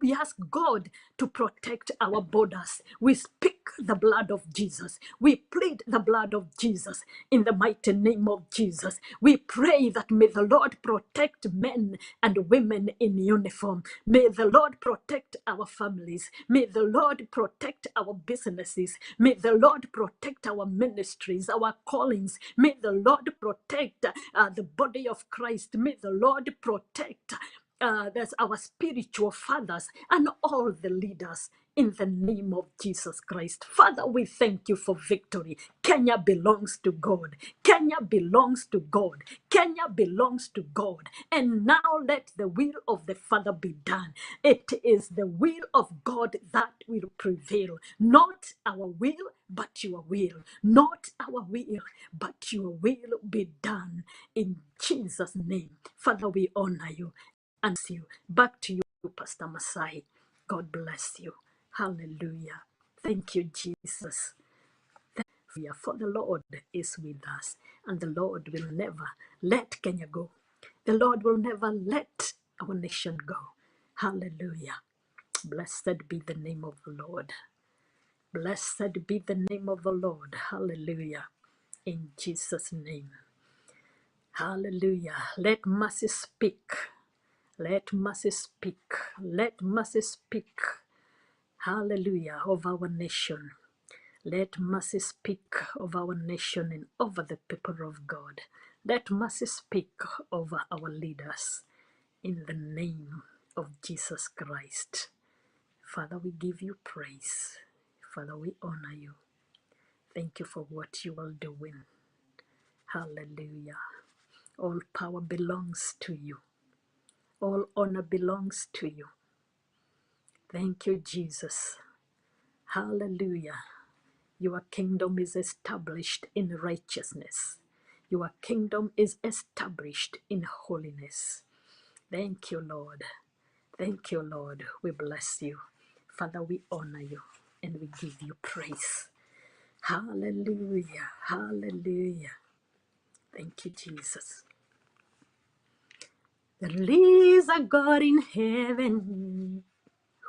we ask God to protect our borders. We speak the blood of Jesus. We plead the blood of Jesus in the mighty name of Jesus. We pray that may the Lord protect men and women in uniform. May the Lord protect our families. May the Lord protect our businesses. May the Lord protect our ministries, our callings. May the Lord protect the body of Christ. May the Lord protect that's our spiritual fathers and all the leaders in the name of Jesus Christ. Father, we thank you for victory. Kenya belongs to God. Kenya belongs to God. Kenya belongs to God. And now let the will of the Father be done. It is the will of God that will prevail. Not our will, but your will. Not our will, but your will be done in Jesus' name. Father, we honor you and see you. Back to you, Pastor Masai. God bless you. Hallelujah. Thank you, Jesus. For the Lord is with us, and the Lord will never let Kenya go. The Lord will never let our nation go. Hallelujah. Blessed be the name of the Lord. Blessed be the name of the Lord. Hallelujah. In Jesus' name. Hallelujah. Let mercy speak. Let mercy speak. Let mercy speak. Hallelujah. Of our nation. Let mercy speak of our nation and over the people of God. Let mercy speak over our leaders in the name of Jesus Christ. Father, we give you praise. Father, we honor you. Thank you for what you are doing. Hallelujah. All power belongs to you. All honor belongs to you. Thank you, Jesus. Hallelujah. Your kingdom is established in righteousness. Your kingdom is established in holiness. Thank you, Lord. Thank you, Lord. We bless you. Father, we honor you and we give you praise. Hallelujah. Hallelujah. Thank you, Jesus. There is a God in heaven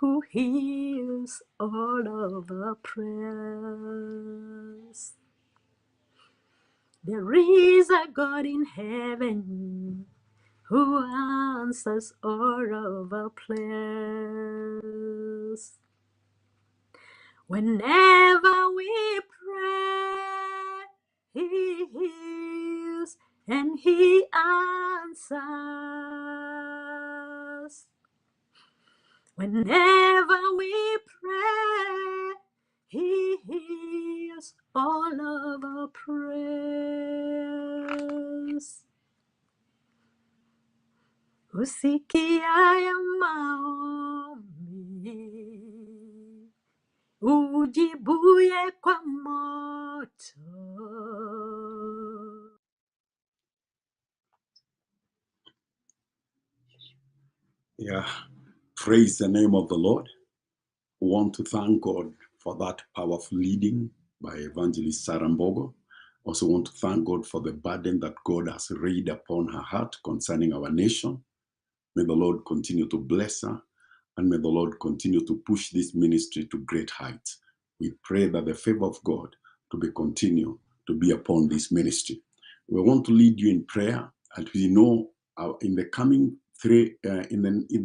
who hears all of our prayers. There is a God in heaven who answers all of our prayers. Whenever we pray, He hears and He answers. Whenever we pray, He hears all of our prayers. Usikia ya maombi, ujibuye kwa moto. Yeah, praise the name of the Lord. We want to thank God for that powerful leading by Evangelist Sarah Mbogo. Also want to thank God for the burden that God has laid upon her heart concerning our nation. May the Lord continue to bless her, and may the Lord continue to push this ministry to great heights. We pray that the favor of God to be continue to be upon this ministry. We want to lead you in prayer, and we know in the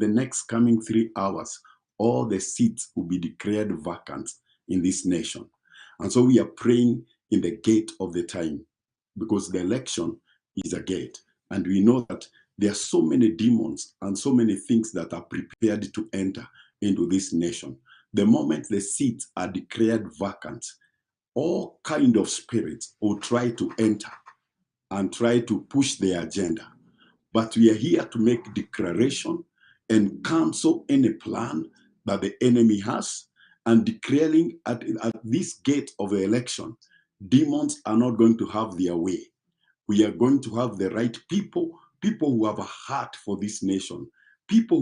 next coming 3 hours, all the seats will be declared vacant in this nation. And so we are praying in the gate of the time, because the election is a gate. And we know that there are so many demons and so many things that are prepared to enter into this nation. The moment the seats are declared vacant, all kind of spirits will try to enter and try to push their agenda. But we are here to make declaration and cancel any plan that the enemy has, and declaring at this gate of the election, demons are not going to have their way. We are going to have the right people who have a heart for this nation, people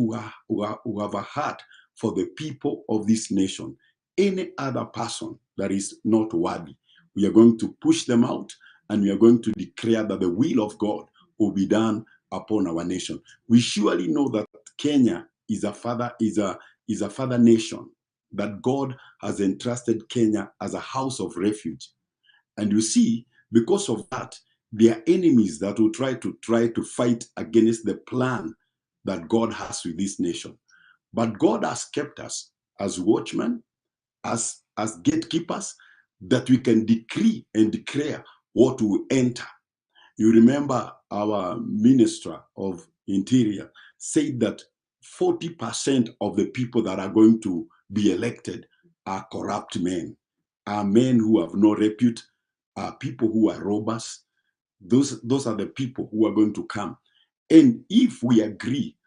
who have a heart for the people of this nation. Any other person that is not worthy, we are going to push them out, and we are going to declare that the will of God will be done upon our nation. We surely know that Kenya is a father nation, that God has entrusted Kenya as a house of refuge. And you see, because of that, there are enemies that will try to fight against the plan that God has with this nation. But God has kept us as watchmen, as gatekeepers, that we can decree and declare what will enter. You remember our Minister of Interior said that 40% of the people that are going to be elected are corrupt men, are men who have no repute, are people who are robbers. Those are the people who are going to come. And if we agree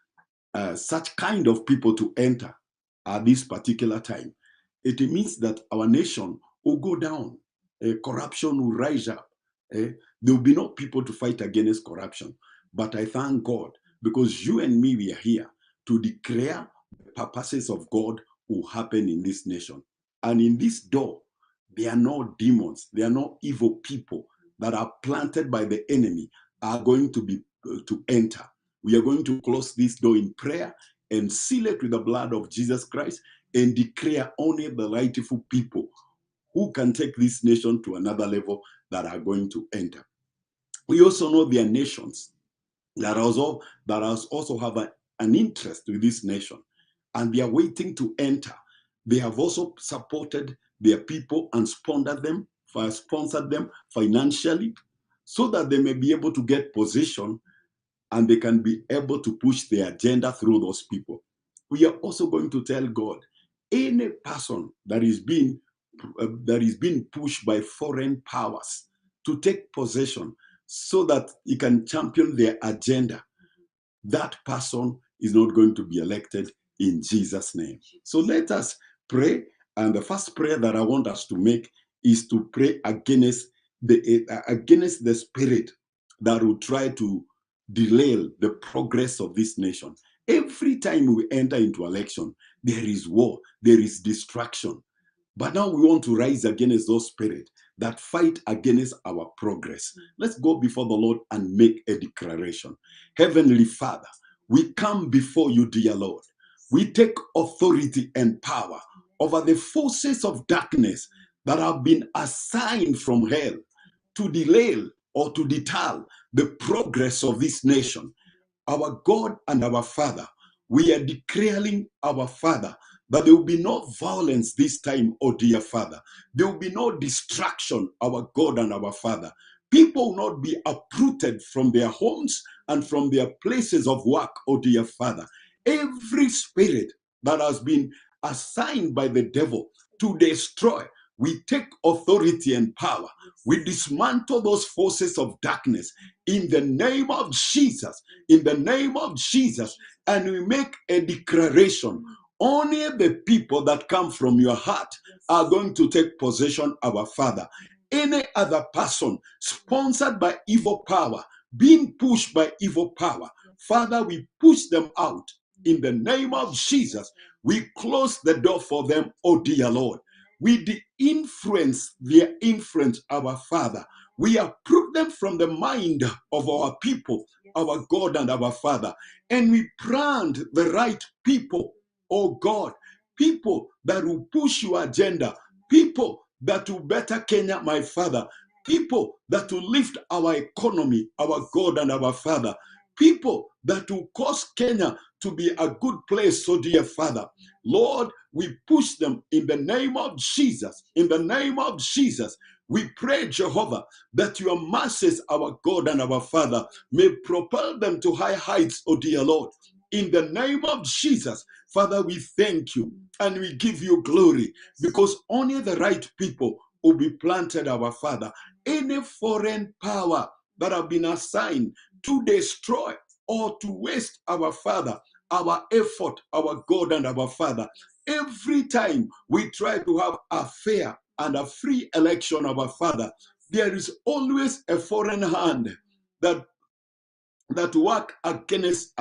such kind of people to enter at this particular time, it means that our nation will go down. Corruption will rise up. There will be no people to fight against corruption. But I thank God, because you and me, we are here to declare the purposes of God will happen in this nation. And in this door, there are no demons, there are no evil people that are planted by the enemy are going to enter. We are going to close this door in prayer and seal it with the blood of Jesus Christ, and declare only the rightful people who can take this nation to another level that are going to enter. We also know there are nations that also have an interest with this nation, and they are waiting to enter. They have also supported their people and sponsored them financially, so that they may be able to get position and they can be able to push their agenda through those people. We are also going to tell God, any person that is being pushed by foreign powers to take possession so that he can champion their agenda, that person is not going to be elected in Jesus' name. So let us pray And the first prayer that I want us to make is to pray against the spirit that will try to delay the progress of this nation. Every time we enter into election, there is war, there is distraction. But now we want to rise against those spirits that fight against our progress. Let's go before the Lord and make a declaration. Heavenly Father, we come before you, dear Lord. We take authority and power over the forces of darkness that have been assigned from hell to delay or to deter the progress of this nation. Our God and our Father, we are declaring, our Father, that there will be no violence this time, oh dear Father. There will be no distraction, our God and our Father. People will not be uprooted from their homes and from their places of work, oh dear Father. Every spirit that has been assigned by the devil to destroy, we take authority and power. We dismantle those forces of darkness in the name of Jesus, in the name of Jesus, and we make a declaration. Only the people that come from your heart are going to take possession, our Father. Any other person sponsored by evil power, being pushed by evil power, Father, we push them out in the name of Jesus. We close the door for them, oh dear Lord. We de-influence their influence, our Father. We uproot them from the mind of our people, our God and our Father. And we plant the right people, oh God, people that will push your agenda, people that will better Kenya, my Father, people that will lift our economy, our God and our Father, people that will cause Kenya to be a good place, so dear Father. Lord, we push them in the name of Jesus. In the name of Jesus, we pray, Jehovah, that your mercies, our God and our Father, may propel them to high heights, O dear Lord. In the name of Jesus, Father, we thank you and we give you glory, because only the right people will be planted, our Father. Any foreign power that have been assigned to destroy or to waste, our Father, our effort, our God and our Father, every time we try to have a fair and a free election, our Father, there is always a foreign hand that work against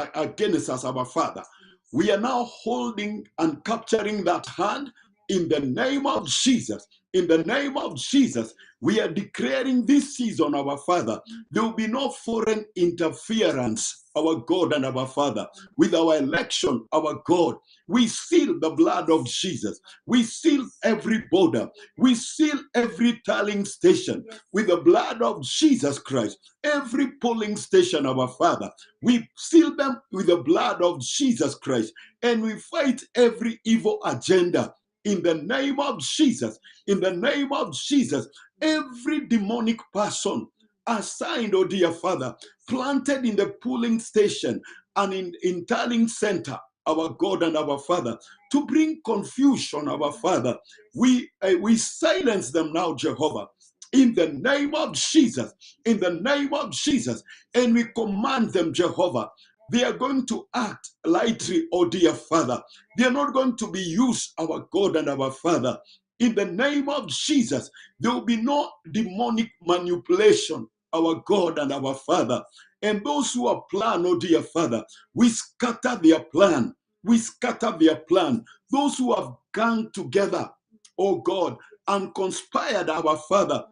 us, our Father. We are now holding and capturing that hand in the name of Jesus. In the name of Jesus, we are declaring this season, our Father, there will be no foreign interference, our God and our Father, with our election, our God. We seal the blood of Jesus. We seal every border. We seal every tallying station with the blood of Jesus Christ. Every polling station, our Father, we seal them with the blood of Jesus Christ, and we fight every evil agenda in the name of Jesus. In the name of Jesus, every demonic person assigned, oh dear Father, planted in the polling station and in tallying center, our God and our Father, to bring confusion, our Father, we silence them now, Jehovah. In the name of Jesus, in the name of Jesus, and we command them, Jehovah, they are going to act lightly, oh dear Father. They are not going to be used, our God and our Father. In the name of Jesus, there will be no demonic manipulation, our God and our Father. And those who are planned, oh dear Father, we scatter their plan. We scatter their plan. Those who have ganged together, oh God, and conspired, our Father,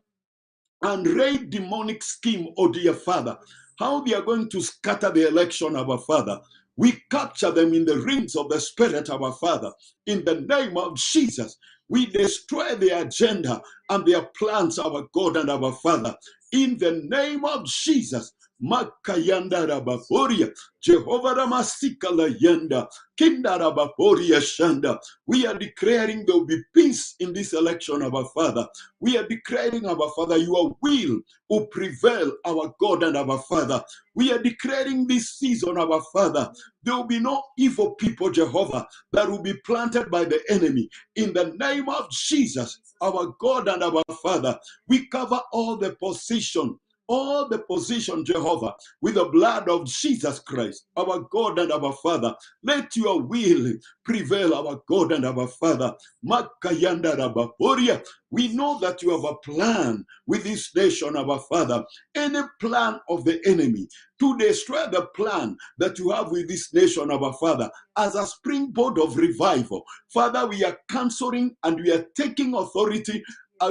and raid demonic scheme, oh dear Father, how they are going to scatter the election, our Father. We capture them in the rings of the Spirit, our Father. In the name of Jesus, we destroy their agenda and their plans, our God and our Father. In the name of Jesus, Makayanda Rabaporia, Jehovah Ramasika Layenda, Kinda Rabaporia Shanda. We are declaring there will be peace in this election, our Father. We are declaring, our Father, your will prevail, our God and our Father. We are declaring this season, our Father, there will be no evil people, Jehovah, that will be planted by the enemy. In the name of Jesus, our God and our Father, we cover all the position all the position, Jehovah, with the blood of Jesus Christ, our God and our Father. Let your will prevail, our God and our Father. Makayanda Rabaporia. We know that you have a plan with this nation, our Father. Any plan of the enemy to destroy the plan that you have with this nation, our Father, as a springboard of revival. Father, we are canceling and we are taking authority,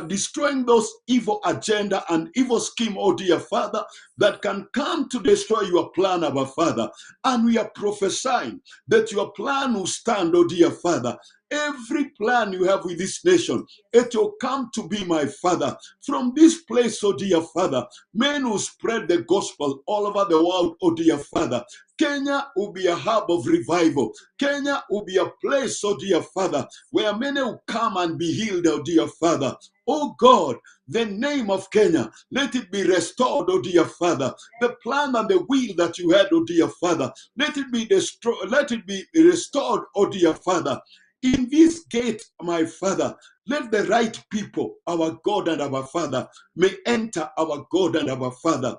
destroying those evil agenda and evil scheme, oh dear Father, that can come to destroy your plan, our Father. And we are prophesying that your plan will stand, oh dear Father. Every plan you have with this nation, it will come to be, my Father. From this place, oh dear Father, men will spread the gospel all over the world, oh dear Father. Kenya will be a hub of revival. Kenya will be a place, oh dear Father, where many will come and be healed, oh dear Father. Oh God, the name of Kenya, let it be restored, oh dear Father. The plan and the will that you had, oh dear Father, let it be destroyed, let it be restored, oh dear Father. In this gate, my Father, let the right people, our God and our Father, may enter, our God and our Father.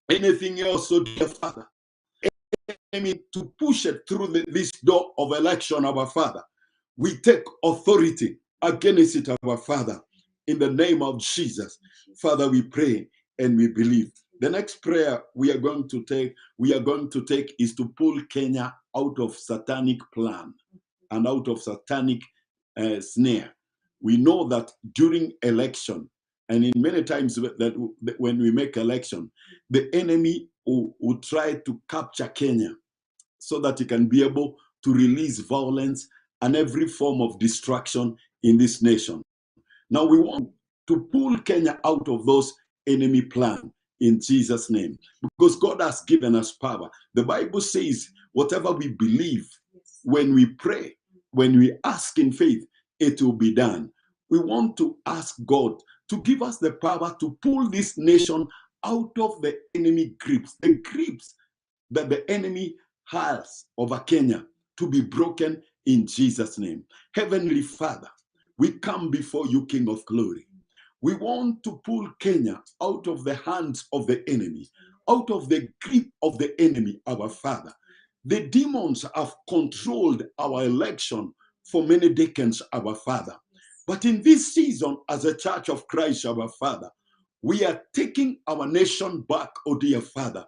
Anything else, oh dear Father, to push it through this door of election, our Father, we take authority against it, our Father. In the name of Jesus, Father, we pray and we believe. The next prayer we are going to take is to pull Kenya out of satanic plan and out of satanic snare. We know that during election, and in many times that when we make election, the enemy will try to capture Kenya so that he can be able to release violence and every form of destruction in this nation. Now we want to pull Kenya out of those enemy plans in Jesus' name, because God has given us power. The Bible says whatever we believe, when we pray, when we ask in faith, it will be done. We want to ask God to give us the power to pull this nation out of the enemy grips, the grips that the enemy has over Kenya, to be broken in Jesus' name. Heavenly Father, we come before you, King of Glory. We want to pull Kenya out of the hands of the enemy, out of the grip of the enemy, our Father. The demons have controlled our election for many decades, our Father. But in this season, as a Church of Christ, our Father, we are taking our nation back, oh dear Father.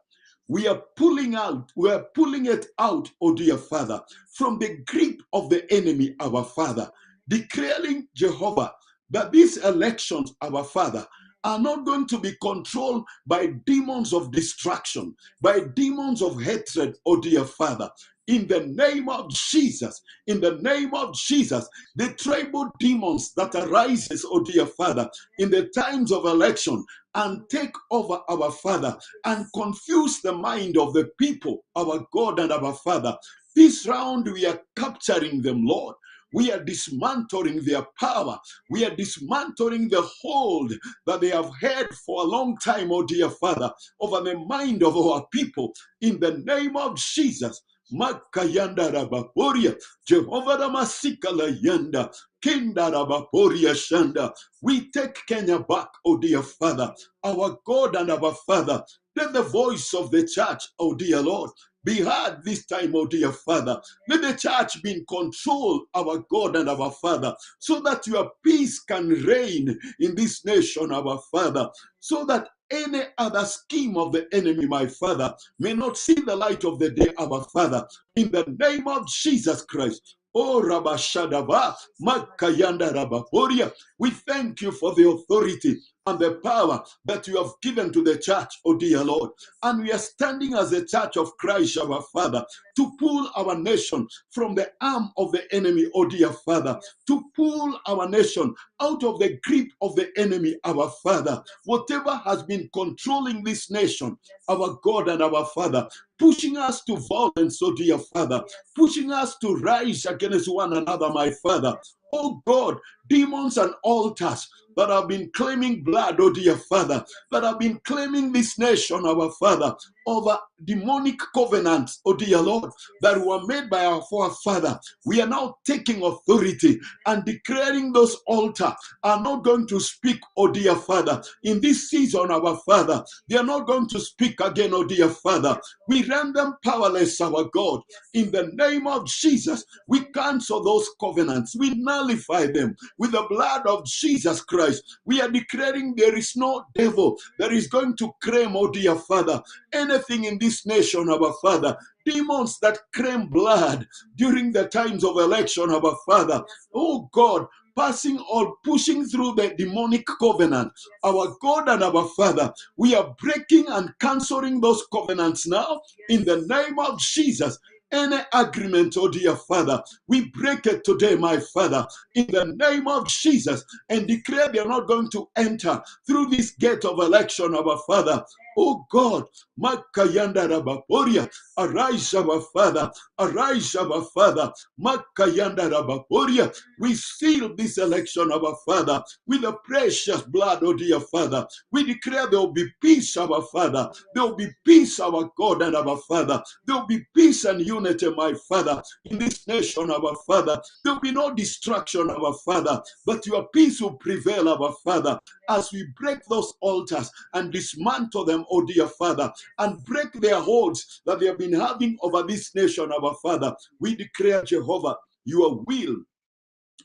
We are pulling it out, oh dear Father, from the grip of the enemy, our Father, declaring, Jehovah, that these elections, our Father, are not going to be controlled by demons of destruction, by demons of hatred, oh dear Father. In the name of Jesus, in the name of Jesus, the tribal demons that arises, oh dear Father, in the times of election and take over, our Father, and confuse the mind of the people, our God and our Father. This round we are capturing them, Lord. We are dismantling their power. We are dismantling the hold that they have had for a long time, oh dear Father, over the mind of our people. In the name of Jesus. Makayanda Rabaporia, Jehovah Ramasikala Yanda, Kinda Rabaporia Shanda. We take Kenya back, oh dear Father, our God and our Father. Let the voice of the church, oh dear Lord, be heard this time, oh dear Father. Let the church be in control, our God and our Father, so that your peace can reign in this nation, our Father, so that any other scheme of the enemy, my Father, may not see the light of the day, our Father, in the name of Jesus Christ. Oh, Rabashadava, Makayanda Rabaporia, we thank you for the authority and the power that you have given to the church, oh dear Lord. And we are standing as a church of Christ, our Father, to pull our nation from the arm of the enemy, oh dear Father, to pull our nation out of the grip of the enemy, our Father. Whatever has been controlling this nation, our God and our Father, pushing us to violence, oh dear Father, pushing us to rise against one another, my Father. Oh God, demons and altars that have been claiming blood, oh dear Father, that have been claiming this nation, our Father. over demonic covenants, oh dear Lord, that were made by our forefather. We are now taking authority and declaring those altars are not going to speak, oh dear Father. In this season, our Father, they are not going to speak again, oh dear Father. We render them powerless, our God. In the name of Jesus, we cancel those covenants. We nullify them with the blood of Jesus Christ. We are declaring there is no devil that is going to claim, oh dear Father, anything in this nation, our Father. Demons that claim blood during the times of election, our Father. Oh God, passing or pushing through the demonic covenant, our God and our Father, we are breaking and canceling those covenants now in the name of Jesus. Any agreement, oh dear Father, we break it today, my Father, in the name of Jesus, and declare they are not going to enter through this gate of election, our Father. Oh God, Makayanda Rabaporia, arise, our Father, arise, our Father, Makayanda Rabaporia. We seal this election, our Father, with the precious blood, oh dear Father. We declare there will be peace, our Father. There will be peace, our God and our Father. There will be peace and unity, my Father, in this nation, our Father. There will be no destruction, our Father, but your peace will prevail, our Father, as we break those altars and dismantle them, oh dear Father, and break their holds that they have been having over this nation, our Father. We declare, Jehovah, your will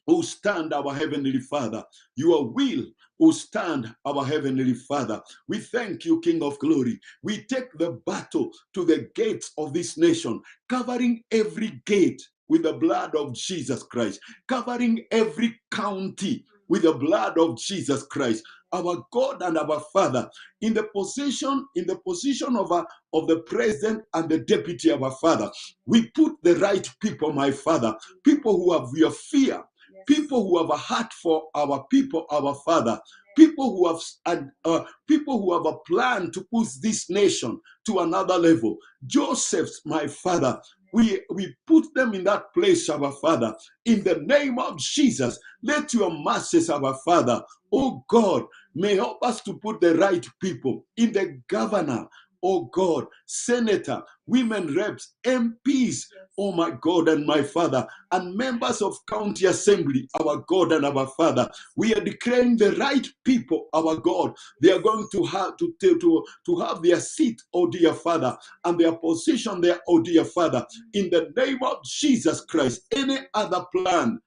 who stand, our Heavenly Father. Your will who stand, our Heavenly Father. We thank you, King of Glory. We take the battle to the gates of this nation, covering every gate with the blood of Jesus Christ, covering every county with the blood of Jesus Christ. Our God and our Father, in the position of the president and the deputy, our Father, we put the right people, my Father, people who have your fear, people who have a heart for our people, our Father, people who have a plan to push this nation to another level. Joseph's, my Father, we put them in that place, our Father, in the name of Jesus. Let your mercies, our Father, oh God, may help us to put the right people in the governor, oh God, senator, women reps, MPs, oh my God and my Father, and members of county assembly, our God and our Father. We are declaring the right people, our God. They are going to have to have their seat, oh dear Father, and their position there, oh dear Father, in the name of Jesus Christ. Any other plan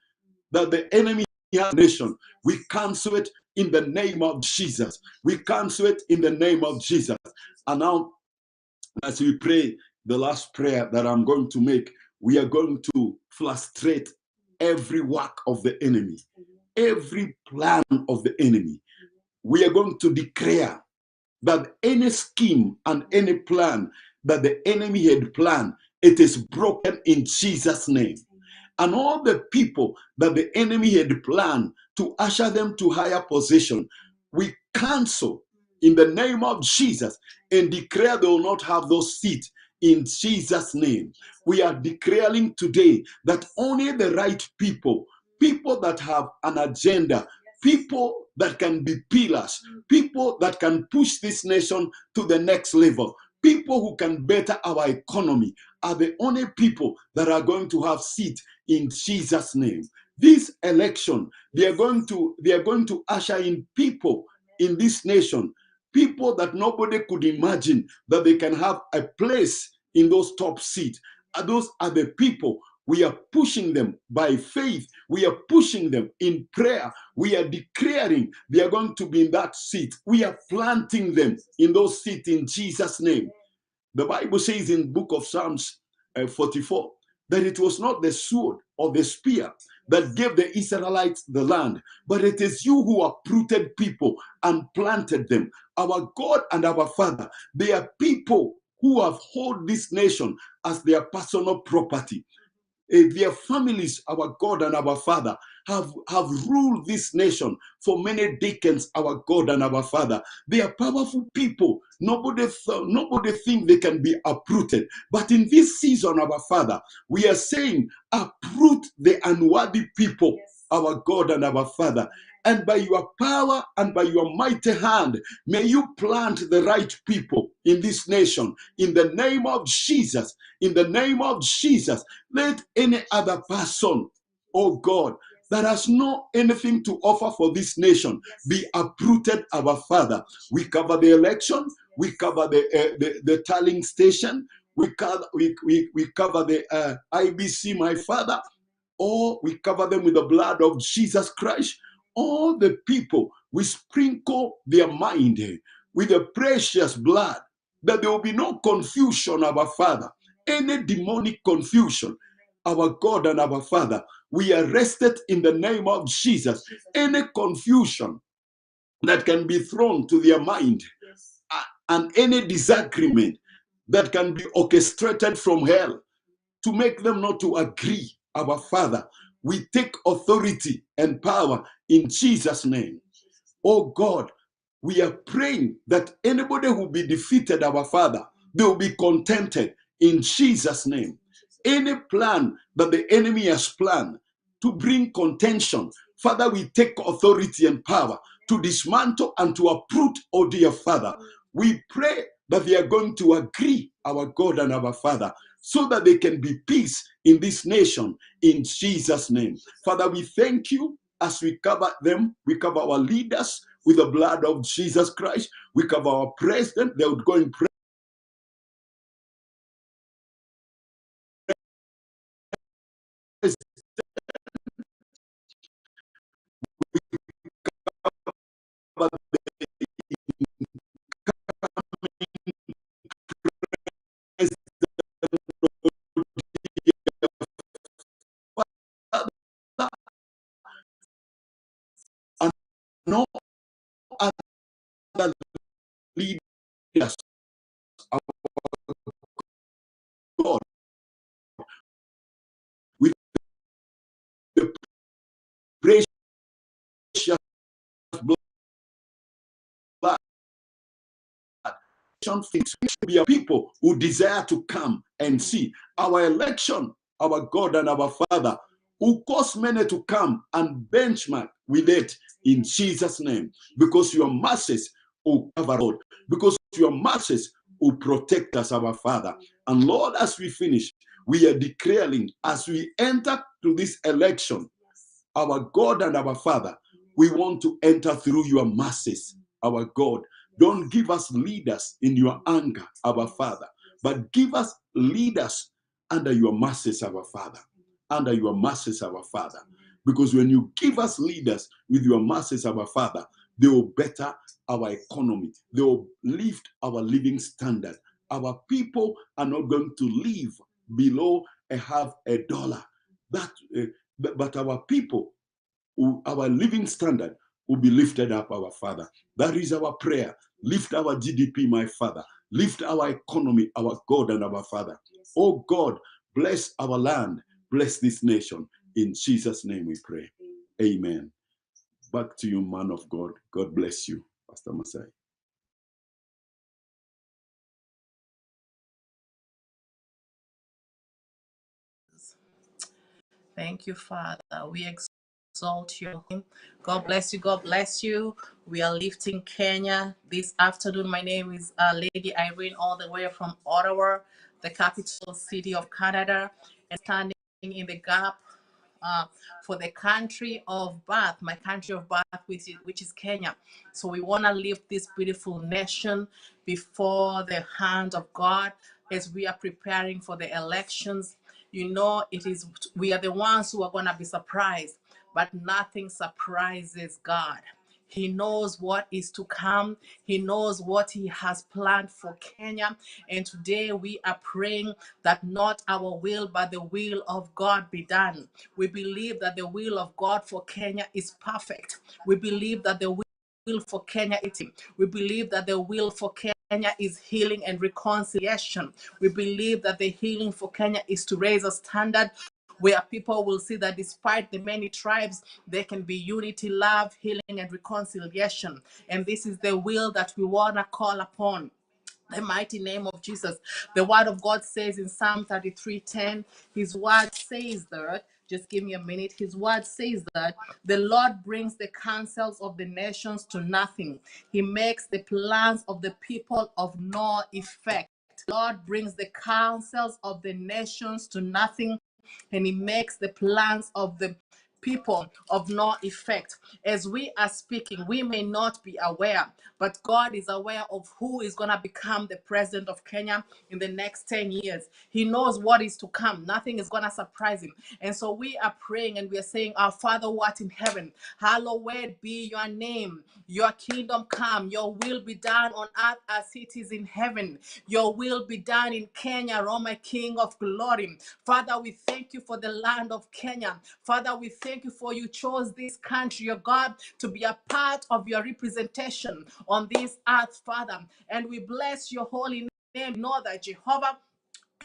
that the enemy has nation, we cancel it in the name of Jesus. We cancel it in the name of Jesus. And now, as we pray the last prayer that I'm going to make, we are going to frustrate every work of the enemy, every plan of the enemy. We are going to declare that any scheme and any plan that the enemy had planned, it is broken in Jesus' name. And all the people that the enemy had planned to usher them to higher position, we cancel in the name of Jesus and declare they will not have those seats in Jesus' name. We are declaring today that only the right people, people that have an agenda, people that can be pillars, people that can push this nation to the next level, people who can better our economy, are the only people that are going to have seats in Jesus' name. This election, they are going to usher in people in this nation, people that nobody could imagine that they can have a place in those top seats. Those are the people. We are pushing them by faith. We are pushing them in prayer. We are declaring they are going to be in that seat. We are planting them in those seats in Jesus' name. The Bible says in the book of Psalms 44 that it was not the sword or the spear that gave the Israelites the land, but it is you who uprooted people and planted them. Our God and our Father, they are people who have held this nation as their personal property. Their families, our God and our Father, have ruled this nation for many decades, our God and our Father. They are powerful people. Nobody think they can be uprooted. But in this season, our Father, we are saying, uproot the unworthy people. our God and our Father. And by your power and by your mighty hand, may you plant the right people in this nation. In the name of Jesus, in the name of Jesus, let any other person, oh God, that has no anything to offer for this nation be uprooted, our Father. We cover the election, we cover the tallying station, we cover the IBC, my Father. Or we cover them with the blood of Jesus Christ. All the people, we sprinkle their mind with the precious blood, that there will be no confusion, our Father. Any demonic confusion, our God and our Father, we arrest it in the name of Jesus. Any confusion that can be thrown to their mind, and any disagreement that can be orchestrated from hell to make them not to agree, our Father, we take authority and power in Jesus' name. Oh God, we are praying that anybody who will be defeated, our Father, they will be contented in Jesus' name. Any plan that the enemy has planned to bring contention, Father, we take authority and power to dismantle and to uproot, oh dear Father. We pray that they are going to agree, our God and our Father, so that there can be peace in this nation in Jesus' name. Father, we thank you as we cover them. We cover our leaders with the blood of Jesus Christ. We cover our president, the outgoing president. And no other leaders, our God, with the precious blood. We are people who desire to come and see our election, our God and our Father, who cause many to come and benchmark with it in Jesus' name, because your mercies will cover us, because your mercies will protect us, our Father. And Lord, as we finish, we are declaring, as we enter to this election, our God and our Father, we want to enter through your mercies, our God. Don't give us leaders in your anger, our Father, but give us leaders under your mercies, our Father. Under your mercies, our Father. Because when you give us leaders with your mercies, our Father, they will better our economy. They will lift our living standard. Our people are not going to live below $0.50. But our people, our living standard will be lifted up, our Father. That is our prayer. Lift our GDP, my Father. Lift our economy, our God and our Father. Oh God, bless our land. Bless this nation. In Jesus' name we pray. Amen. Back to you, man of God. God bless you, Pastor Masai. Thank you, Father. We exalt your name. God bless you. God bless you. We are lifting Kenya this afternoon. My name is Lady Irene, all the way from Ottawa, the capital city of Canada, and standing in the gap for the country of birth, my country of birth, which is Kenya. So we want to lift this beautiful nation before the hand of God as we are preparing for the elections. You know, we are the ones who are going to be surprised, but nothing surprises God. He knows what is to come. He knows what he has planned for Kenya. And today we are praying that not our will, but the will of God be done. We believe that the will of God for Kenya is perfect. We believe that the will for Kenya is it. We believe that the will for Kenya is healing and reconciliation. We believe that the healing for Kenya is to raise a standard where people will see that despite the many tribes, there can be unity, love, healing, and reconciliation. And this is the will that we want to call upon. The mighty name of Jesus. The word of God says in Psalm 33:10, his word says that Just give me a minute. His word says that the Lord brings the counsels of the nations to nothing. He makes the plans of the people of no effect. Lord brings the counsels of the nations to nothing, and he makes the plans of the people of no effect. As we are speaking, we may not be aware, but God is aware of who is going to become the president of Kenya in the next 10 years. He knows what is to come. Nothing is going to surprise him. And so we are praying and we are saying, Our Father who art in heaven, hallowed be your name. Your kingdom come. Your will be done on earth as it is in heaven. Your will be done in Kenya, O my King of glory. Father, we thank you for the land of Kenya. Father, we thank you for you chose this country, your God, to be a part of your representation on this earth, Father. And we bless your holy name. Know that Jehovah,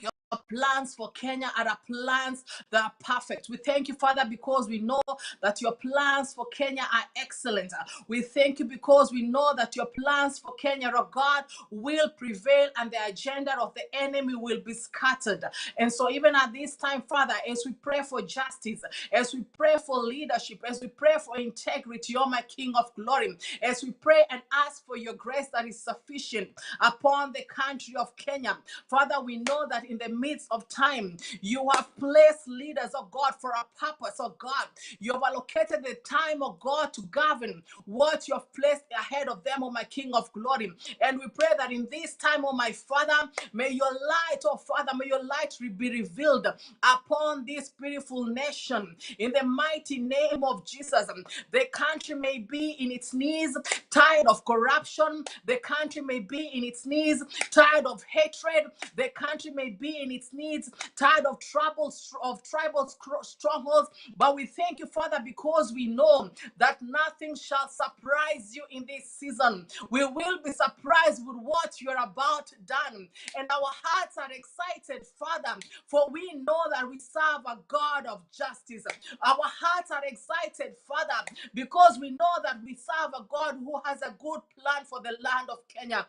your plans for Kenya are plans that are perfect. We thank you, Father, because we know that your plans for Kenya are excellent. We thank you because we know that your plans for Kenya, oh God, will prevail and the agenda of the enemy will be scattered. And so even at this time, Father, as we pray for justice, as we pray for leadership, as we pray for integrity, oh my King of glory, as we pray and ask for your grace that is sufficient upon the country of Kenya, Father, we know that in the midst of time, you have placed leaders, oh God, for a purpose, oh God. You have allocated the time, oh God, to govern what you have placed ahead of them, oh my King of glory. And we pray that in this time, oh my Father, may your light, oh Father, may your light be revealed upon this beautiful nation. In the mighty name of Jesus, the country may be in its knees, tired of corruption. The country may be in its knees, tired of hatred. The country may be in its needs, tired of troubles, of tribal strongholds. But we thank you, Father, because we know that nothing shall surprise you in this season. We will be surprised with what you're about to done. And our hearts are excited, Father, for we know that we serve a God of justice. Our hearts are excited, Father, because we know that we serve a God who has a good plan for the land of Kenya.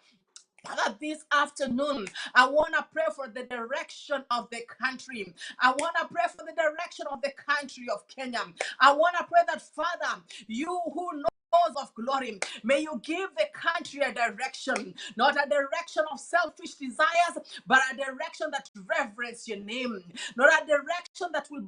Father, this afternoon, I want to pray for the direction of the country. I want to pray for the direction of the country of Kenya. I want to pray that, Father, you who knows of glory, may you give the country a direction, not a direction of selfish desires, but a direction that reverence your name, not a direction that will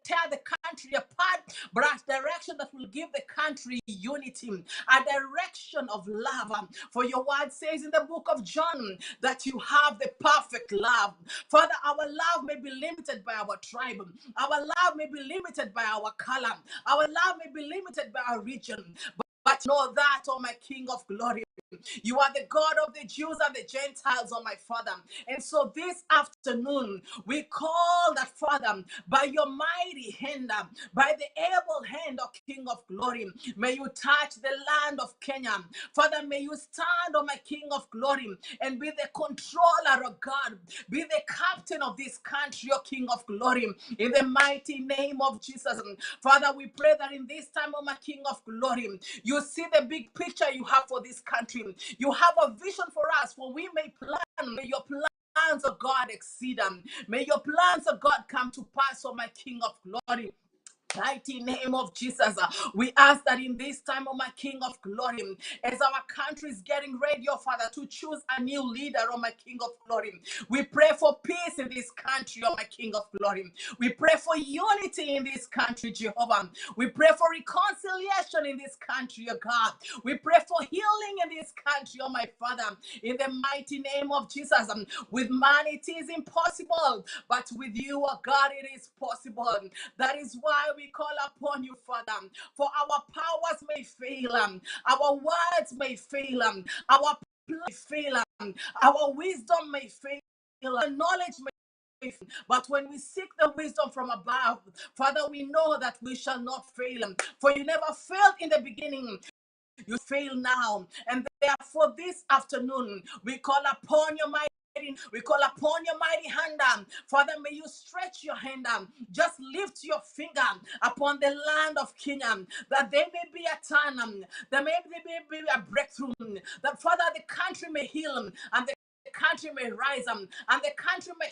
tear the country apart, but a direction that will give the country unity, a direction of love. For your word says in the book of John that you have the perfect love. Father, our love may be limited by our tribe, our love may be limited by our color, our love may be limited by our region. But know that, oh my King of glory, you are the God of the Jews and the Gentiles, oh my Father. And so this afternoon, we call that, Father, by your mighty hand, by the able hand of King of glory, may you touch the land of Kenya. Father, may you stand, oh my King of glory, and be the controller of God, be the captain of this country, oh King of glory, in the mighty name of Jesus. Father, we pray that in this time, oh my King of glory, you see the big picture you have for this country. You have a vision for us, for we may plan. May your plans of God exceed them. May your plans of God come to pass, oh my King of glory. Mighty name of Jesus, we ask that in this time, oh my King of glory, as our country is getting ready, oh Father, to choose a new leader, oh my King of glory, we pray for peace in this country, oh my King of glory. We pray for unity in this country, Jehovah. We pray for reconciliation in this country, oh God. We pray for healing in this country, oh my Father, in the mighty name of Jesus. With man it is impossible, but with you, oh God, it is possible. That is why we call upon you, Father, for our powers may fail, our words may fail, our plan may fail, our wisdom may fail, our knowledge may fail. But when we seek the wisdom from above, Father, we know that we shall not fail. For you never failed in the beginning, you fail now. And therefore this afternoon, we call upon your mighty, we call upon your mighty hand. Father, may you stretch your hand. Just lift your finger upon the land of Kenya, that there may be a turn, there may be a breakthrough, that Father, the country may heal, and the country may rise, and the country may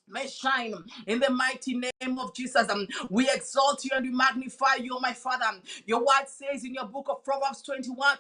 may shine in the mighty name of Jesus. We exalt you and we magnify you, my Father. Your word says in your book of Proverbs 21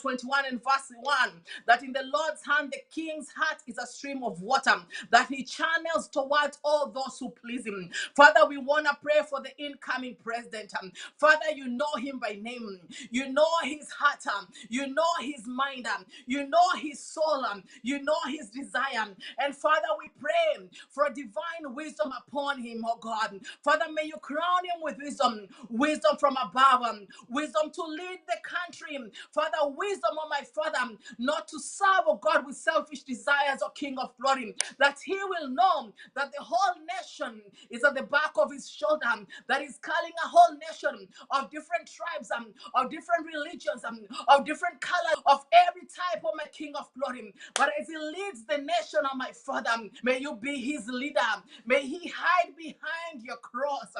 and verse 1 that in the Lord's hand the king's heart is a stream of water that he channels towards all those who please him. Father, we want to pray for the incoming president. Father, you know him by name. You know his heart. You know his mind. You know his soul. You know his desire. And Father, we pray for divine wisdom upon him, oh God. Father, may you crown him with wisdom, wisdom from above, wisdom to lead the country. Father, wisdom, oh my Father, not to serve, oh God, with selfish desires, oh King of glory, that he will know that the whole nation is at the back of his shoulder, that he's calling a whole nation of different tribes, of different religions, of different colors, of every type, oh my King of glory. But as he leads the nation, oh my Father, may you be his leader. May he hide behind your cross.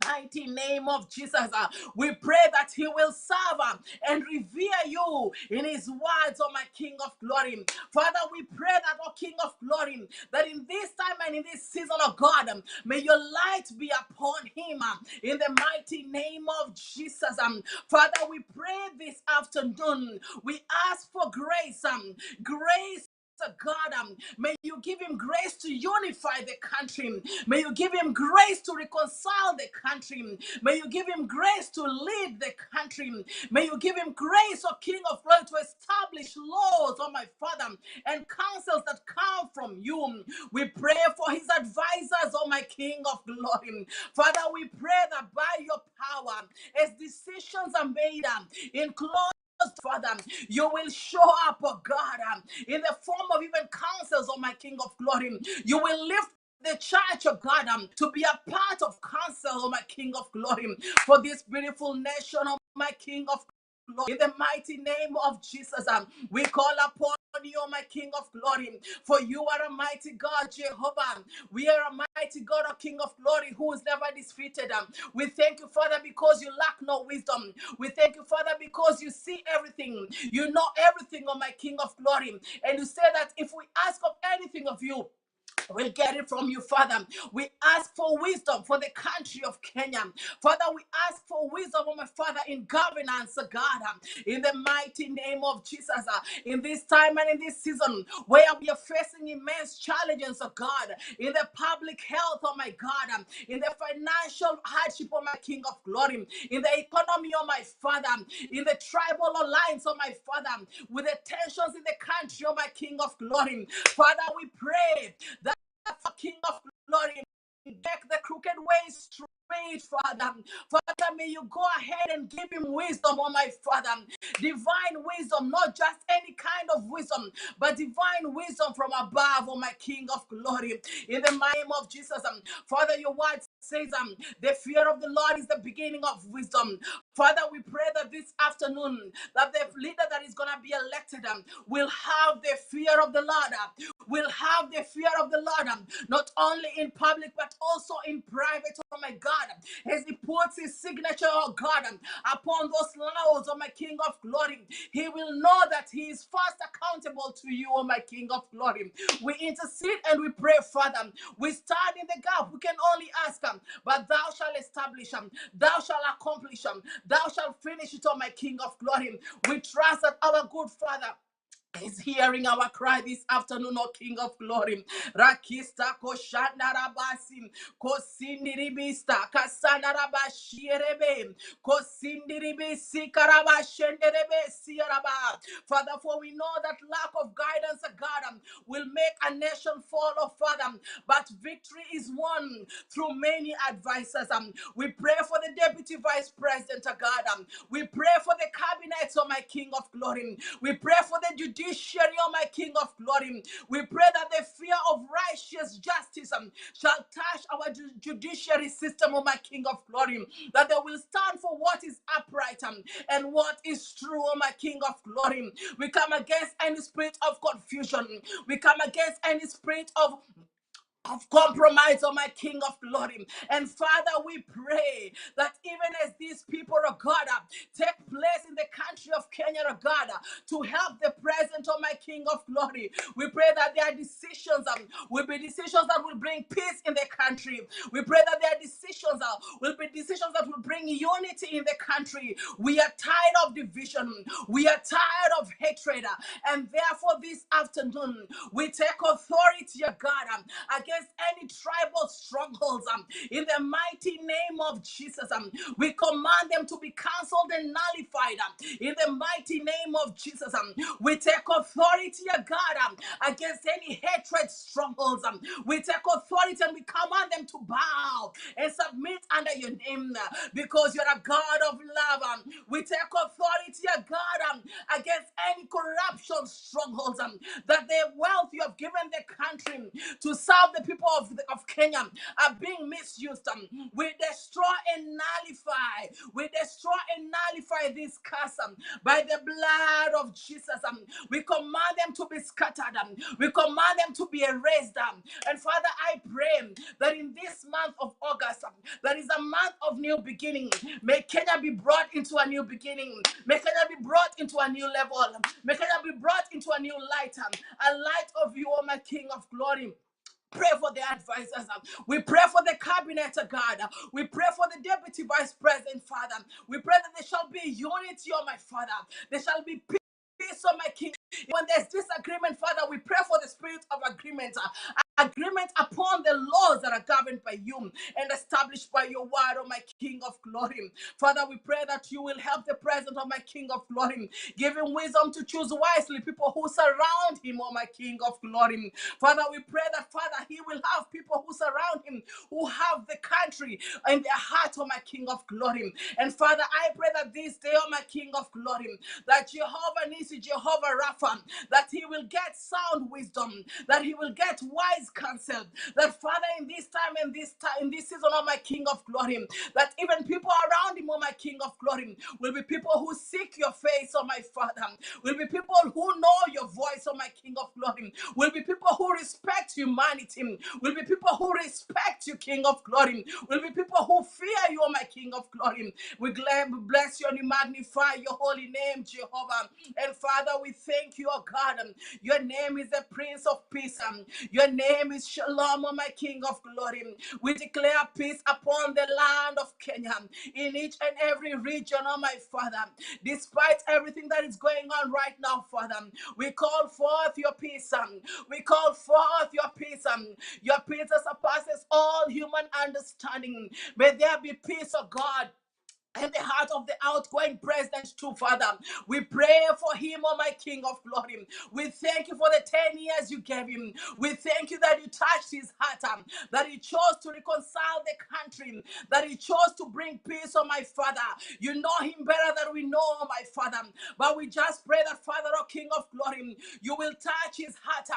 Mighty name of Jesus, we pray that he will serve and revere you in his words, oh my King of glory. Father, we pray that, oh King of glory, that in this time and in this season, oh God, may your light be upon him in the mighty name of Jesus. Father, we pray this afternoon, we ask for grace, grace, God, may you give him grace to unify the country. May you give him grace to reconcile the country. May you give him grace to lead the country. May you give him grace, O King of glory, to establish laws, oh my Father, and counsels that come from you. We pray for his advisors, oh my King of glory. Father, we pray that by your power, as decisions are made in close, Father, you will show up, oh God, in the form of even counsels, oh my King of glory. You will lift the church of God to be a part of counsel, oh my King of glory, for this beautiful nation, oh my King of glory. In the mighty name of Jesus, we call upon you, oh my King of glory, for you are a mighty God, Jehovah. We are a mighty God, O King of glory, who is never defeated. We thank you, Father, because you lack no wisdom. We thank you, Father, because you see everything. You know everything, oh my King of glory. And you say that if we ask of anything of you, we'll get it from you, Father. We ask for wisdom for the country of Kenya. Father, we ask for wisdom, oh my Father, in governance, God, in the mighty name of Jesus. In this time and in this season, where we are facing immense challenges, oh God, in the public health, oh my God, in the financial hardship, oh my King of glory, in the economy, oh my Father, in the tribal alliance, oh my Father, with the tensions in the country, oh my King of glory. Father, we pray that King of glory, make the crooked ways straight, Father. Father, may you go ahead and give him wisdom, oh my Father. Divine wisdom, not just any kind of wisdom, but divine wisdom from above, oh my King of glory. In the name of Jesus, Father, your word says, the fear of the Lord is the beginning of wisdom. Father, we pray that this afternoon, that the leader that is going to be elected will have the fear of the Lord, will have the fear of the Lord, not only in public, but also in private, oh my God, as he puts his signature, oh God, upon those laws, oh my King of glory. He will know that he is first accountable to you, oh my King of glory. We intercede and we pray, Father. We stand in the gap. We can only ask, but thou shalt establish, thou shalt accomplish, thou shalt finish it, oh my King of glory. We trust that our good Father is hearing our cry this afternoon, O King of Glory. Rakista koshanda rabasi, kosindiribista, kasana rabashierebe, kosindiribisi karabashenderebe sieraba. Father, for we know that lack of guidance, God, will make a nation fall, oh Father, but victory is won through many advisors. We pray for the Deputy Vice President, God. We pray for the cabinets, oh my King of Glory. We pray for the judiciary, oh my King of glory. We pray that the fear of righteous justice shall touch our judiciary system, oh my King of glory. That they will stand for what is upright and what is true, oh my King of glory. We come against any spirit of confusion. We come against any spirit of of compromise, oh my King of glory. And Father, we pray that even as these people, oh God, take place in the country of Kenya, oh God, to help the present, oh my King of glory, we pray that their decisions will be decisions that will bring peace in the country. We pray that their decisions will be decisions that will bring unity in the country. We are tired of division. We are tired of hatred. And therefore, this afternoon, we take authority, oh God, against any tribal strongholds in the mighty name of Jesus. We command them to be cancelled and nullified in the mighty name of Jesus. We take authority, God, against any hatred strongholds. We take authority and we command them to bow and submit under your name because you're a God of love. We take authority, God, against any corruption strongholds that the wealth you have given the country to serve the people of Kenya are being misused. We destroy and nullify. We destroy and nullify this curse by the blood of Jesus. We command them to be scattered. We command them to be erased. And Father, I pray that in this month of August, that is a month of new beginning, may Kenya be brought into a new beginning. May Kenya be brought into a new level. May Kenya be brought into a new light. A light of you, O my King of glory. Pray for the advisors. We pray for the cabinet, God. We pray for the deputy vice president, Father. We pray that there shall be unity, oh my Father. There shall be peace, oh my King. When there's disagreement, Father, we pray for the spirit of agreement. Agreement upon the laws that are governed by you and established by your word, oh my King of glory. Father, we pray that you will help the president, oh my King of glory. Give him wisdom to choose wisely people who surround him, oh my King of glory. Father, we pray that, Father, he will have people who surround him, who have the country in their heart, oh my King of glory. And Father, I pray that this day, oh my King of glory, that Jehovah Nisi, Jehovah Rapha, that he will get sound wisdom, that he will get wise counsel, that Father, in this time, in this season, oh my King of glory, that even people around him, oh my King of glory, will be people who seek your face, oh my Father, will be people who know your voice, oh my King of glory, will be people who respect humanity, will be people who respect you, King of glory, will be people who fear you, oh my King of glory. We bless you and we magnify your holy name, Jehovah. And Father, we thank you, oh God. Your name is the Prince of Peace. Your name is Shalom, oh my King of glory. We declare peace upon the land of Kenya, in each and every region, oh my Father. Despite everything that is going on right now, Father, we call forth your peace. We call forth your peace. Your peace that surpasses all human understanding. May there be peace, oh God, and the heart of the outgoing president too, Father. We pray for him, oh my King of glory. We thank you for the 10 years you gave him. We thank you that you touched his heart, that he chose to reconcile the country, that he chose to bring peace, oh my Father. You know him better than we know, oh my Father. But we just pray that, Father, oh King of glory, you will touch his heart,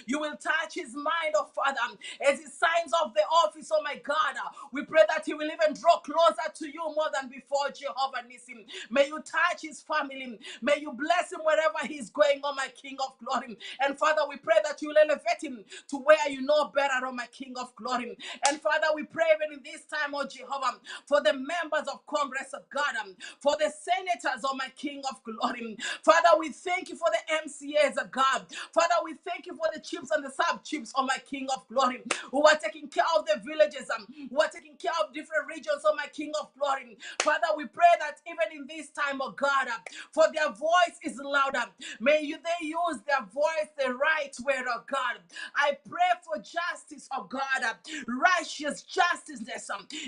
you will touch his mind, oh Father, as he signs off the office, oh my God. We pray that he will even draw closer to you more than before, Jehovah Nissim. May you touch his family. May you bless him wherever he's going, oh my King of glory. And Father, we pray that you will elevate him to where you know better, oh my King of glory. And Father, we pray even in this time, oh Jehovah, for the members of Congress of God, for the senators, oh my King of glory. Father, we thank you for the MCAs of God. Father, we thank you for the chiefs and the sub-chiefs, oh my King of glory, who are taking care of the villages, who are taking care of different regions, oh my King of glory. Father, we pray that even in this time, oh God, for their voice is louder. May they use their voice the right way, oh God. I pray for justice, oh God, righteous justice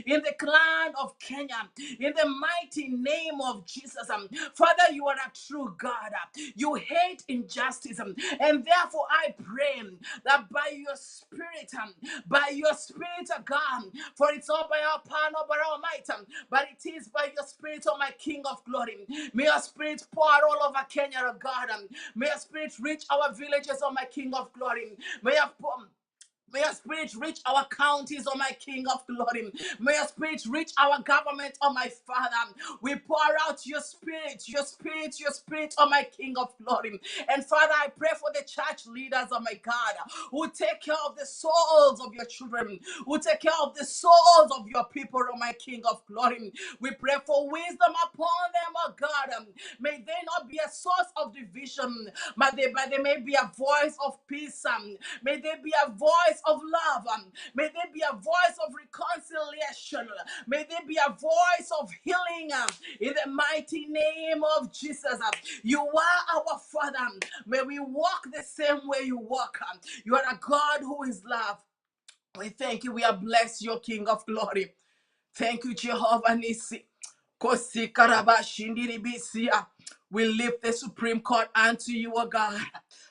in the clan of Kenya, in the mighty name of Jesus. Father, you are a true God. You hate injustice, and therefore I pray that by your spirit, oh God, for it's not by our power, not by our might, but it is by your spirit, oh my King of glory. May your spirit pour all over Kenya, oh God. May your spirit reach our villages, oh my King of glory. May your May your spirit reach our counties, oh my King of glory. May your spirit reach our government, oh my Father. We pour out your spirit, your spirit, your spirit, oh my King of glory. And Father, I pray for the church leaders, oh my God, who take care of the souls of your children, who take care of the souls of your people, oh my King of glory. We pray for wisdom upon them, oh God. May they not be a source of division, but they may be a voice of peace. May they be a voice of love. May they be a voice of reconciliation. May they be a voice of healing in the mighty name of Jesus. You are our Father. May we walk the same way you walk. You are a God who is love. We thank you. We are blessed, your King of glory. Thank you, Jehovah Nissi. Kosi karabashindilibisia. We lift the Supreme Court unto you, O God.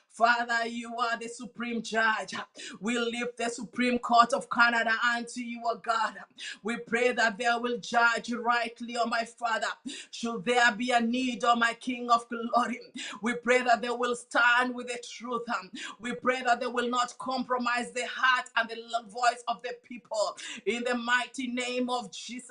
Father, you are the supreme judge. We lift the Supreme Court of Canada unto you, O God. We pray that they will judge rightly, O my Father. Should there be a need, O my King of glory, we pray that they will stand with the truth. We pray that they will not compromise the heart and the voice of the people. In the mighty name of Jesus.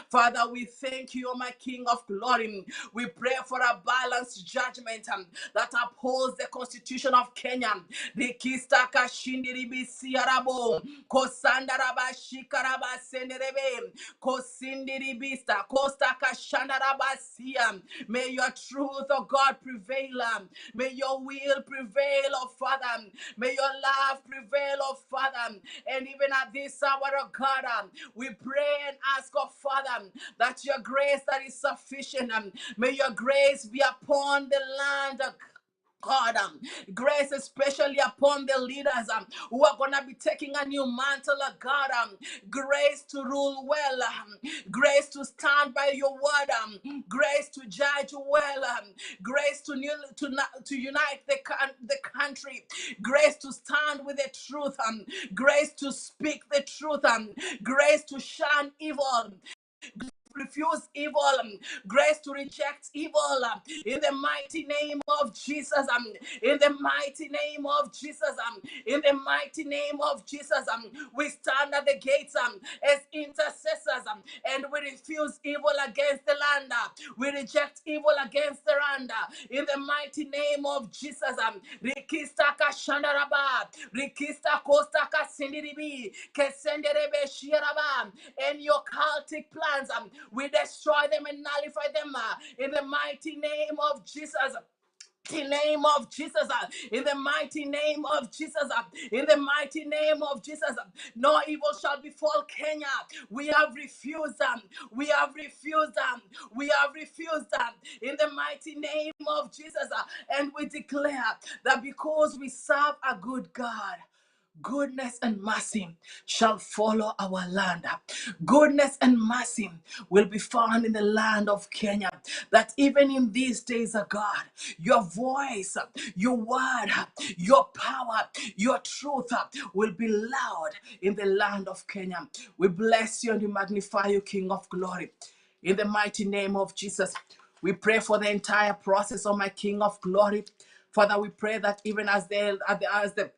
Father, we thank you, O my King of glory. We pray for a balanced judgment that upholds the Constitution of Kenya. Rikista kashindiribi siarabo, kosandaraba shikaraba senderebe, kosindiribista, kosta kashandaraba siam. May your truth, oh God, prevail. May your will prevail, oh Father. May your love prevail, oh Father. And even at this hour, oh God, we pray and ask, oh Father, that your grace that is sufficient, may your grace be upon the land, God, grace especially upon the leaders who are going to be taking a new mantle of God, grace to rule well, grace to stand by your word, grace to judge well, grace to unite the country, grace to stand with the truth, grace to speak the truth, grace to shun evil, refuse evil, grace to reject evil, in the mighty name of Jesus, in the mighty name of Jesus, in the mighty name of Jesus, we stand at the gates as intercessors, and we refuse evil against the land, we reject evil against the land, in the mighty name of Jesus. Rikista kashandaraba, rikista kosta kasindiribi, kesenderebe shiraba, and your cultic plans, we destroy them and nullify them in the mighty name of Jesus. In the name of Jesus, in the mighty name of Jesus, in the mighty name of Jesus, no evil shall befall Kenya. We have refused them. We have refused them. We have refused them. In the mighty name of Jesus, and we declare that because we serve a good God, goodness and mercy shall follow our land. Goodness and mercy will be found in the land of Kenya. That even in these days, of God, your voice, your word, your power, your truth will be loud in the land of Kenya. We bless you and we magnify you, King of glory. In the mighty name of Jesus, we pray for the entire process, of my King of glory. Father, we pray that even as the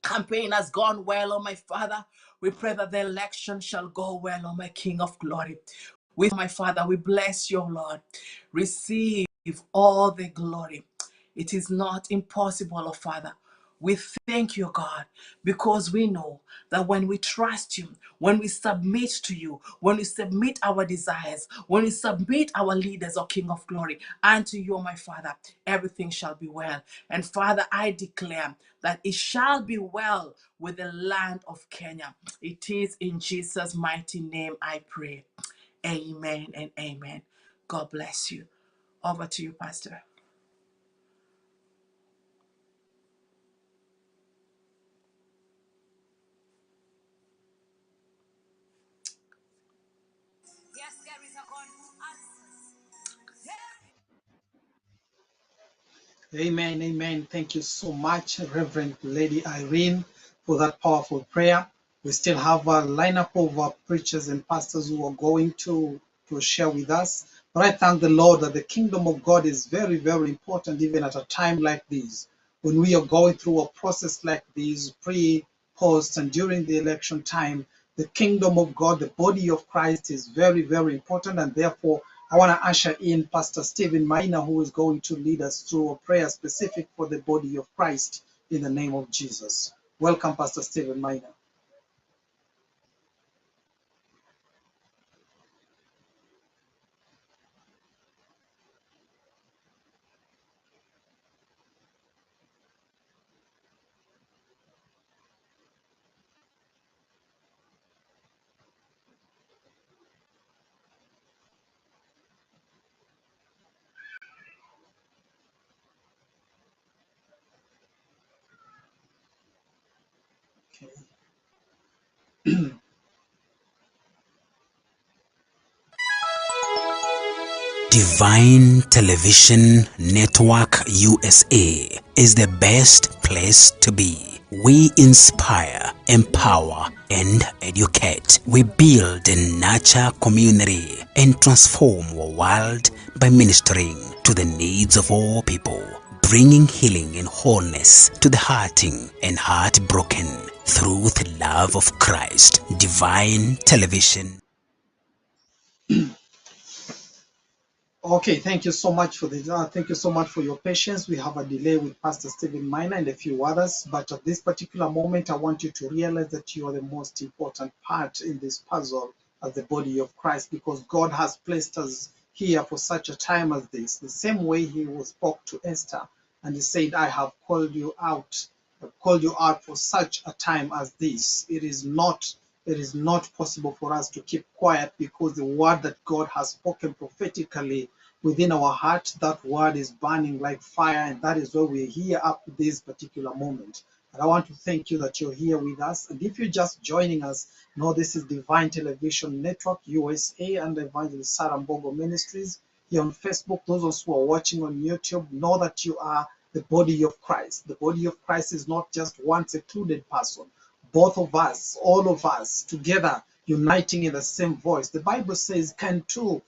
campaign has gone well, oh my Father, we pray that the election shall go well, oh my King of glory. With my Father, we bless you, Lord. Receive all the glory. It is not impossible, oh Father. We thank you, God, because we know that when we trust you, when we submit to you, when we submit our desires, when we submit our leaders, O King of glory, unto you, my Father, everything shall be well. And Father, I declare that it shall be well with the land of Kenya. It is in Jesus' mighty name I pray. Amen and amen. God bless you. Over to you, Pastor. Yes, there is a God who answers. Amen, amen. Thank you so much, Reverend Lady Irene, for that powerful prayer. We still have a lineup of preachers and pastors who are going to share with us. But I thank the Lord that the kingdom of God is very, very important, even at a time like this. When we are going through a process like this, post and during the election time, the kingdom of God, the body of Christ is very, very important. And therefore, I want to usher in Pastor Stephen Maina, who is going to lead us through a prayer specific for the body of Christ in the name of Jesus. Welcome, Pastor Stephen Maina. Divine Television Network USA is the best place to be. We inspire, empower, and educate. We build and nurture community and transform our world by ministering to the needs of all people, bringing healing and wholeness to the hurting and heartbroken through the love of Christ. Divine Television. Okay, thank you so much for this. Thank you so much for your patience. We have a delay with Pastor Stephen Miner and a few others, but at this particular moment, I want you to realize that you are the most important part in this puzzle as the body of Christ, because God has placed us here for such a time as this. The same way He spoke to Esther, and He said, "I have called you out. I've called you out for such a time as this." It is not possible for us to keep quiet, because the word that God has spoken prophetically within our heart, that word is burning like fire, and that is why we're here up to this particular moment. And I want to thank you that you're here with us. And if you're just joining us, know this is Divine Television Network USA and Evangelist Sarah Mbogo Ministries here on Facebook. Those of us who are watching on YouTube, know that you are the body of Christ. The body of Christ is not just one secluded person. Both of us, all of us together, uniting in the same voice. The Bible says, can two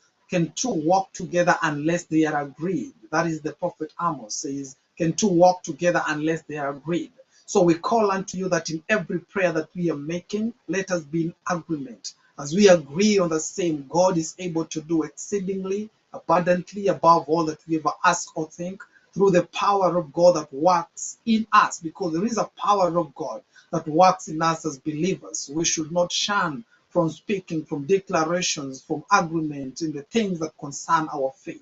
walk together unless they are agreed? That is the prophet Amos says, can two walk together unless they are agreed? So we call unto you that in every prayer that we are making, let us be in agreement. As we agree on the same, God is able to do exceedingly abundantly above all that we ever ask or think, through the power of God that works in us, because there is a power of God that works in us as believers. We should not shun from speaking, from declarations, from agreement in the things that concern our faith,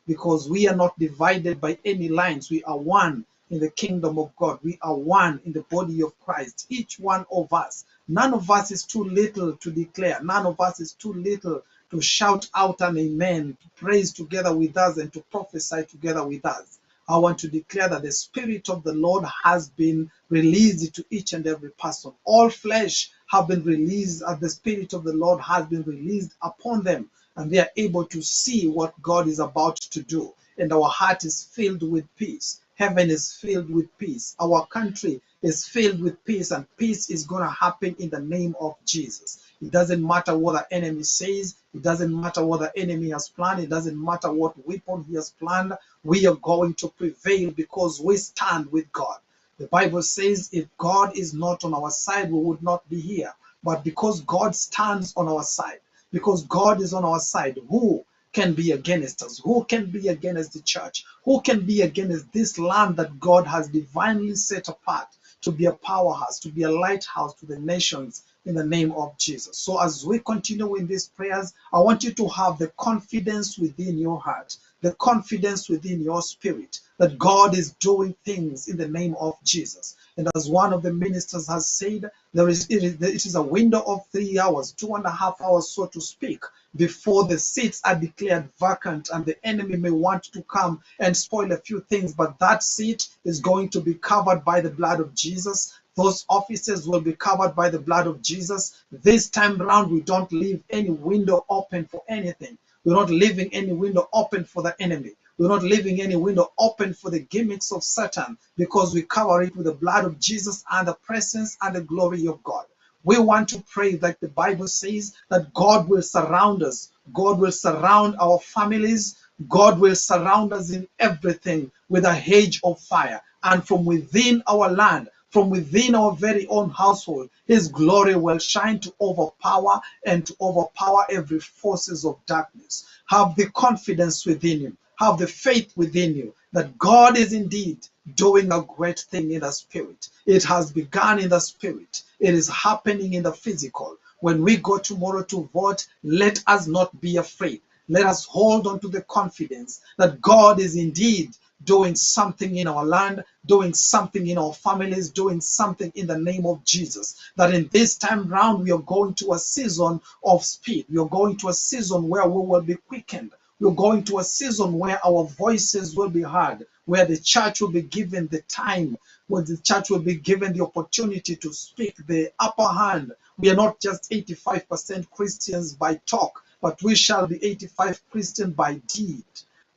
because we are not divided by any lines. We are one in the kingdom of God. We are one in the body of Christ, each one of us. None of us is too little to declare. None of us is too little to shout out an amen, to praise together with us, and to prophesy together with us. I want to declare that the Spirit of the Lord has been released to each and every person. All flesh have been released, and the Spirit of the Lord has been released upon them, and they are able to see what God is about to do. And our heart is filled with peace. Heaven is filled with peace. Our country is filled with peace, and peace is going to happen in the name of Jesus. It doesn't matter what the enemy says. It doesn't matter what the enemy has planned. It doesn't matter what weapon he has planned. We are going to prevail because we stand with God. The Bible says if God is not on our side, we would not be here. But because God stands on our side, because God is on our side, who can be against us? Who can be against the church? Who can be against this land that God has divinely set apart to be a powerhouse, to be a lighthouse to the nations in the name of Jesus? So as we continue in these prayers, I want you to have the confidence within your heart, the confidence within your spirit that God is doing things in the name of Jesus. And as one of the ministers has said, it is a window of 3 hours, 2.5 hours, so to speak, before the seats are declared vacant, and the enemy may want to come and spoil a few things, but that seat is going to be covered by the blood of Jesus. Those offices will be covered by the blood of Jesus. This time around, we don't leave any window open for anything. We're not leaving any window open for the enemy. We're not leaving any window open for the gimmicks of Satan, because we cover it with the blood of Jesus and the presence and the glory of God. We want to pray like the Bible says, that God will surround us. God will surround our families. God will surround us in everything with a hedge of fire. And from within our land, from within our very own household, his glory will shine to overpower and to overpower every forces of darkness. Have the confidence within you. Have the faith within you that God is indeed doing a great thing in the spirit. It has begun in the spirit. It is happening in the physical. When we go tomorrow to vote, let us not be afraid. Let us hold on to the confidence that God is indeed doing something in our land, doing something in our families, doing something in the name of Jesus. That in this time round, we are going to a season of speed. We are going to a season where we will be quickened. We're going to a season where our voices will be heard, where the church will be given the time, where the church will be given the opportunity to speak the upper hand. We are not just 85% Christians by talk, but we shall be 85 Christian by deed,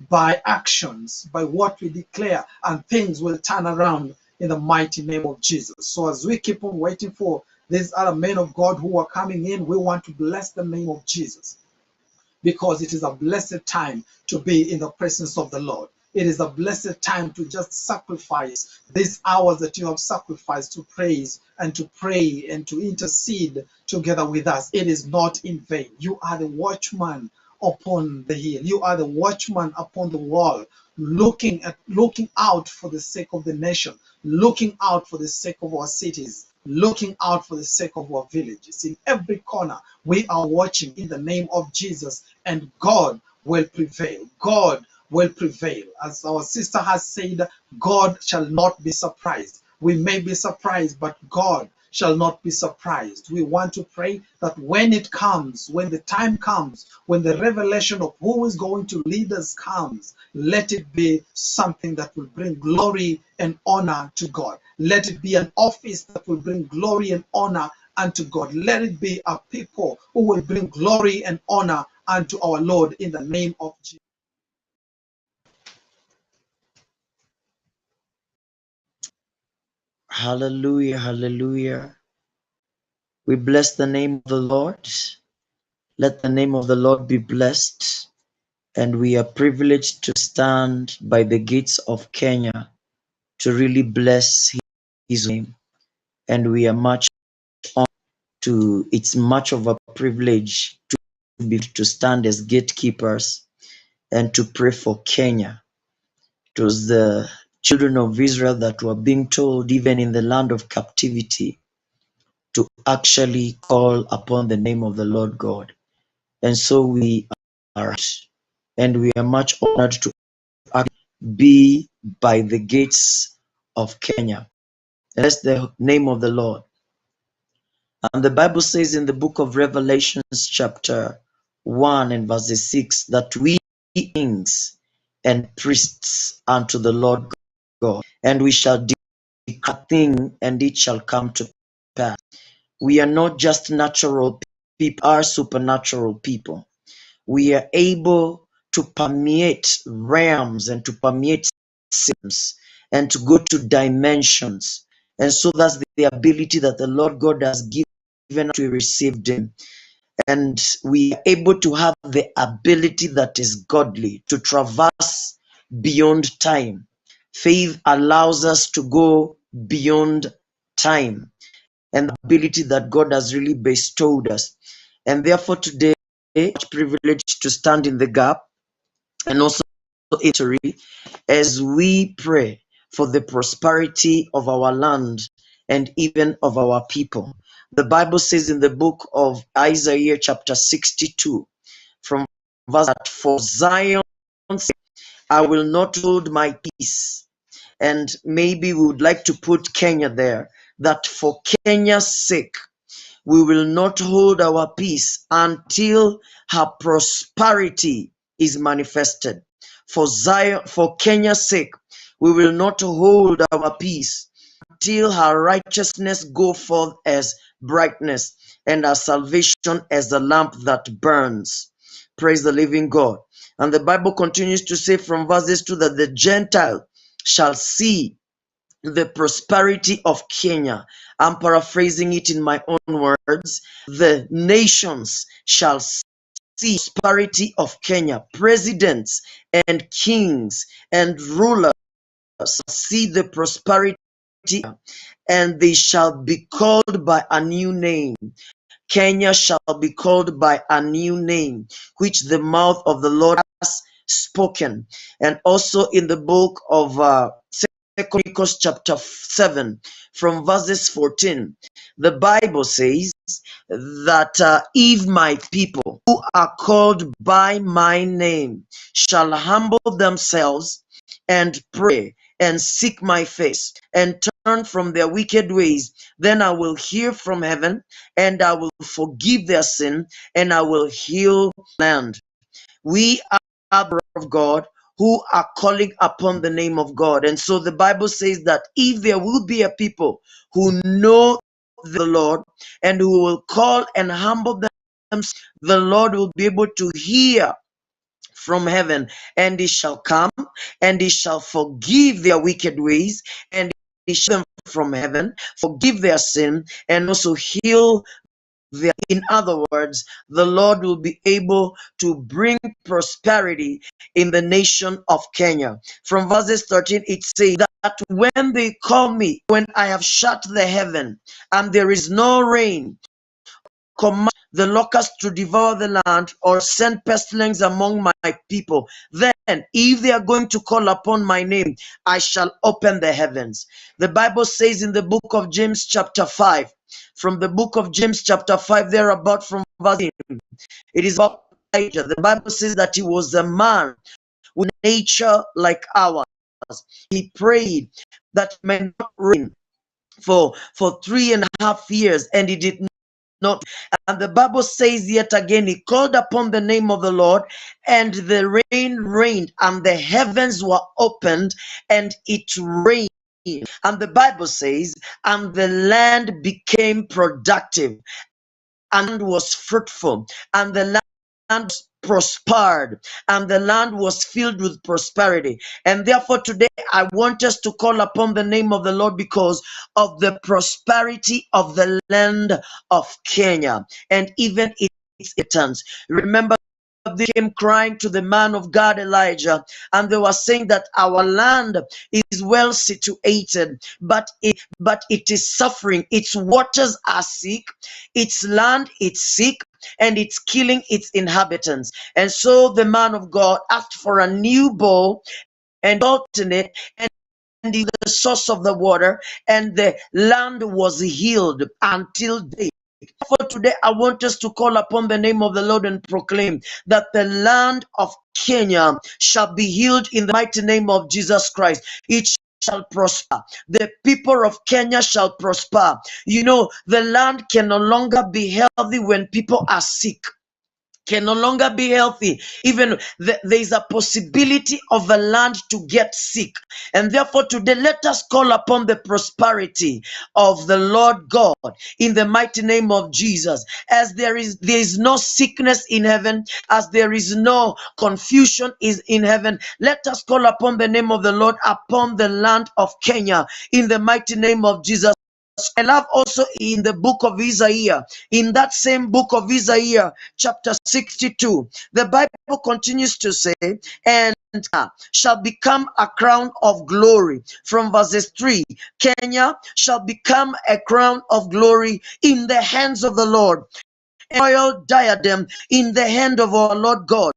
by actions, by what we declare, and things will turn around in the mighty name of Jesus. So as we keep on waiting for these other men of God who are coming in, we want to bless the name of Jesus, because it is a blessed time to be in the presence of the Lord. It is a blessed time to just sacrifice these hours that you have sacrificed to praise and to pray and to intercede together with us. It is not in vain. You are the watchman upon the hill. You are the watchman upon the wall, looking out for the sake of the nation, looking out for the sake of our cities, looking out for the sake of our villages. In every corner, we are watching in the name of Jesus, and God will prevail. God will prevail. As our sister has said, God shall not be surprised. We may be surprised, but God shall not be surprised. We want to pray that when it comes, when the time comes, when the revelation of who is going to lead us comes, let it be something that will bring glory and honor to God. Let it be an office that will bring glory and honor unto God. Let it be a people who will bring glory and honor unto our Lord in the name of Jesus. Hallelujah, hallelujah. We bless the name of the Lord. Let the name of the Lord be blessed. And we are privileged to stand by the gates of Kenya to really bless his name. And we are much honored to, it's much of a privilege to stand as gatekeepers and to pray for Kenya. It was the children of Israel that were being told, even in the land of captivity, to actually call upon the name of the Lord God. And so we are, and we are much honored to be by the gates of Kenya. And that's the name of the Lord. And the Bible says in the book of Revelations chapter 1 and verse 6 that we kings and priests unto the Lord God, and we shall declare a thing and it shall come to pass. We are not just natural people, we are supernatural people. We are able to permeate realms and to permeate systems and to go to dimensions. And so that's the ability that the Lord God has given us to receive Him. And we are able to have the ability that is godly to traverse beyond time. Faith allows us to go beyond time and the ability that God has really bestowed us. And therefore today, it's privileged to stand in the gap and also as we pray for the prosperity of our land and even of our people. The Bible says in the book of Isaiah chapter 62 from verse 4, Zion, I will not hold my peace. And maybe we would like to put Kenya there, that for Kenya's sake, we will not hold our peace until her prosperity is manifested. For Zion, for Kenya's sake, we will not hold our peace until her righteousness go forth as brightness and her salvation as a lamp that burns. Praise the living God. And the Bible continues to say from verses 2 that the Gentile shall see the prosperity of Kenya. I'm paraphrasing it in my own words. The nations shall see prosperity of Kenya. Presidents and kings and rulers see the prosperity and they shall be called by a new name. Kenya shall be called by a new name, which the mouth of the Lord has spoken. And also in the book of 2 Chronicles chapter 7, from verses 14, the Bible says that if my people who are called by my name shall humble themselves and pray and seek my face and turn from their wicked ways, then I will hear from heaven and I will forgive their sin and I will heal land. We are the of God who are calling upon the name of God. And so the Bible says that if there will be a people who know the Lord and who will call and humble themselves, the Lord will be able to hear from heaven, and he shall come and he shall forgive their wicked ways, and he shall them from heaven, forgive their sin, and also heal their. In other words, the Lord will be able to bring prosperity in the nation of Kenya. From verses 13, it says that when they call me, when I have shut the heaven and there is no rain, command the locusts to devour the land, or send pestilence among my people, then if they are going to call upon my name, I shall open the heavens. The Bible says in the book of James chapter 5, from the book of James chapter 5, thereabout from verse 18, it is about Elijah. The Bible says that he was a man with nature like ours. He prayed that it may not rain for 3.5 years, and he did not. And the Bible says yet again, he called upon the name of the Lord, and the rain rained, and the heavens were opened, and it rained. And the Bible says, and the land became productive, and was fruitful, and the land prospered, and the land was filled with prosperity. And therefore today I want us to call upon the name of the Lord because of the prosperity of the land of Kenya and even its inhabitants. Remember, they came crying to the man of God Elijah, and they were saying that our land is well situated, but it is suffering. Its waters are sick, its land is sick, and it's killing its inhabitants. And so the man of God asked for a new bowl and in it, and in the source of the water, and the land was healed until day. For today, I want us to call upon the name of the Lord and proclaim that the land of Kenya shall be healed in the mighty name of Jesus Christ. It shall prosper. The people of Kenya shall prosper. You know, the land can no longer be healthy when people are sick. Can no longer be healthy. Even there is a possibility of a land to get sick. And therefore today let us call upon the prosperity of the Lord God in the mighty name of Jesus. As there is no sickness in heaven, as there is no confusion is in heaven, let us call upon the name of the Lord upon the land of Kenya in the mighty name of Jesus. I love also in the book of Isaiah, in that same book of Isaiah, chapter 62, the Bible continues to say, and shall become a crown of glory. From verses 3, Kenya shall become a crown of glory in the hands of the Lord, a royal diadem in the hand of our Lord God,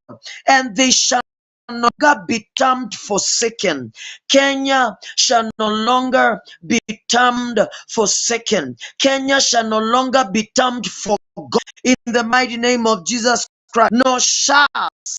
and they shall no longer be termed forsaken. Kenya shall no longer be termed forsaken. Kenya shall no longer be termed forgotten in the mighty name of Jesus Christ. Nor shall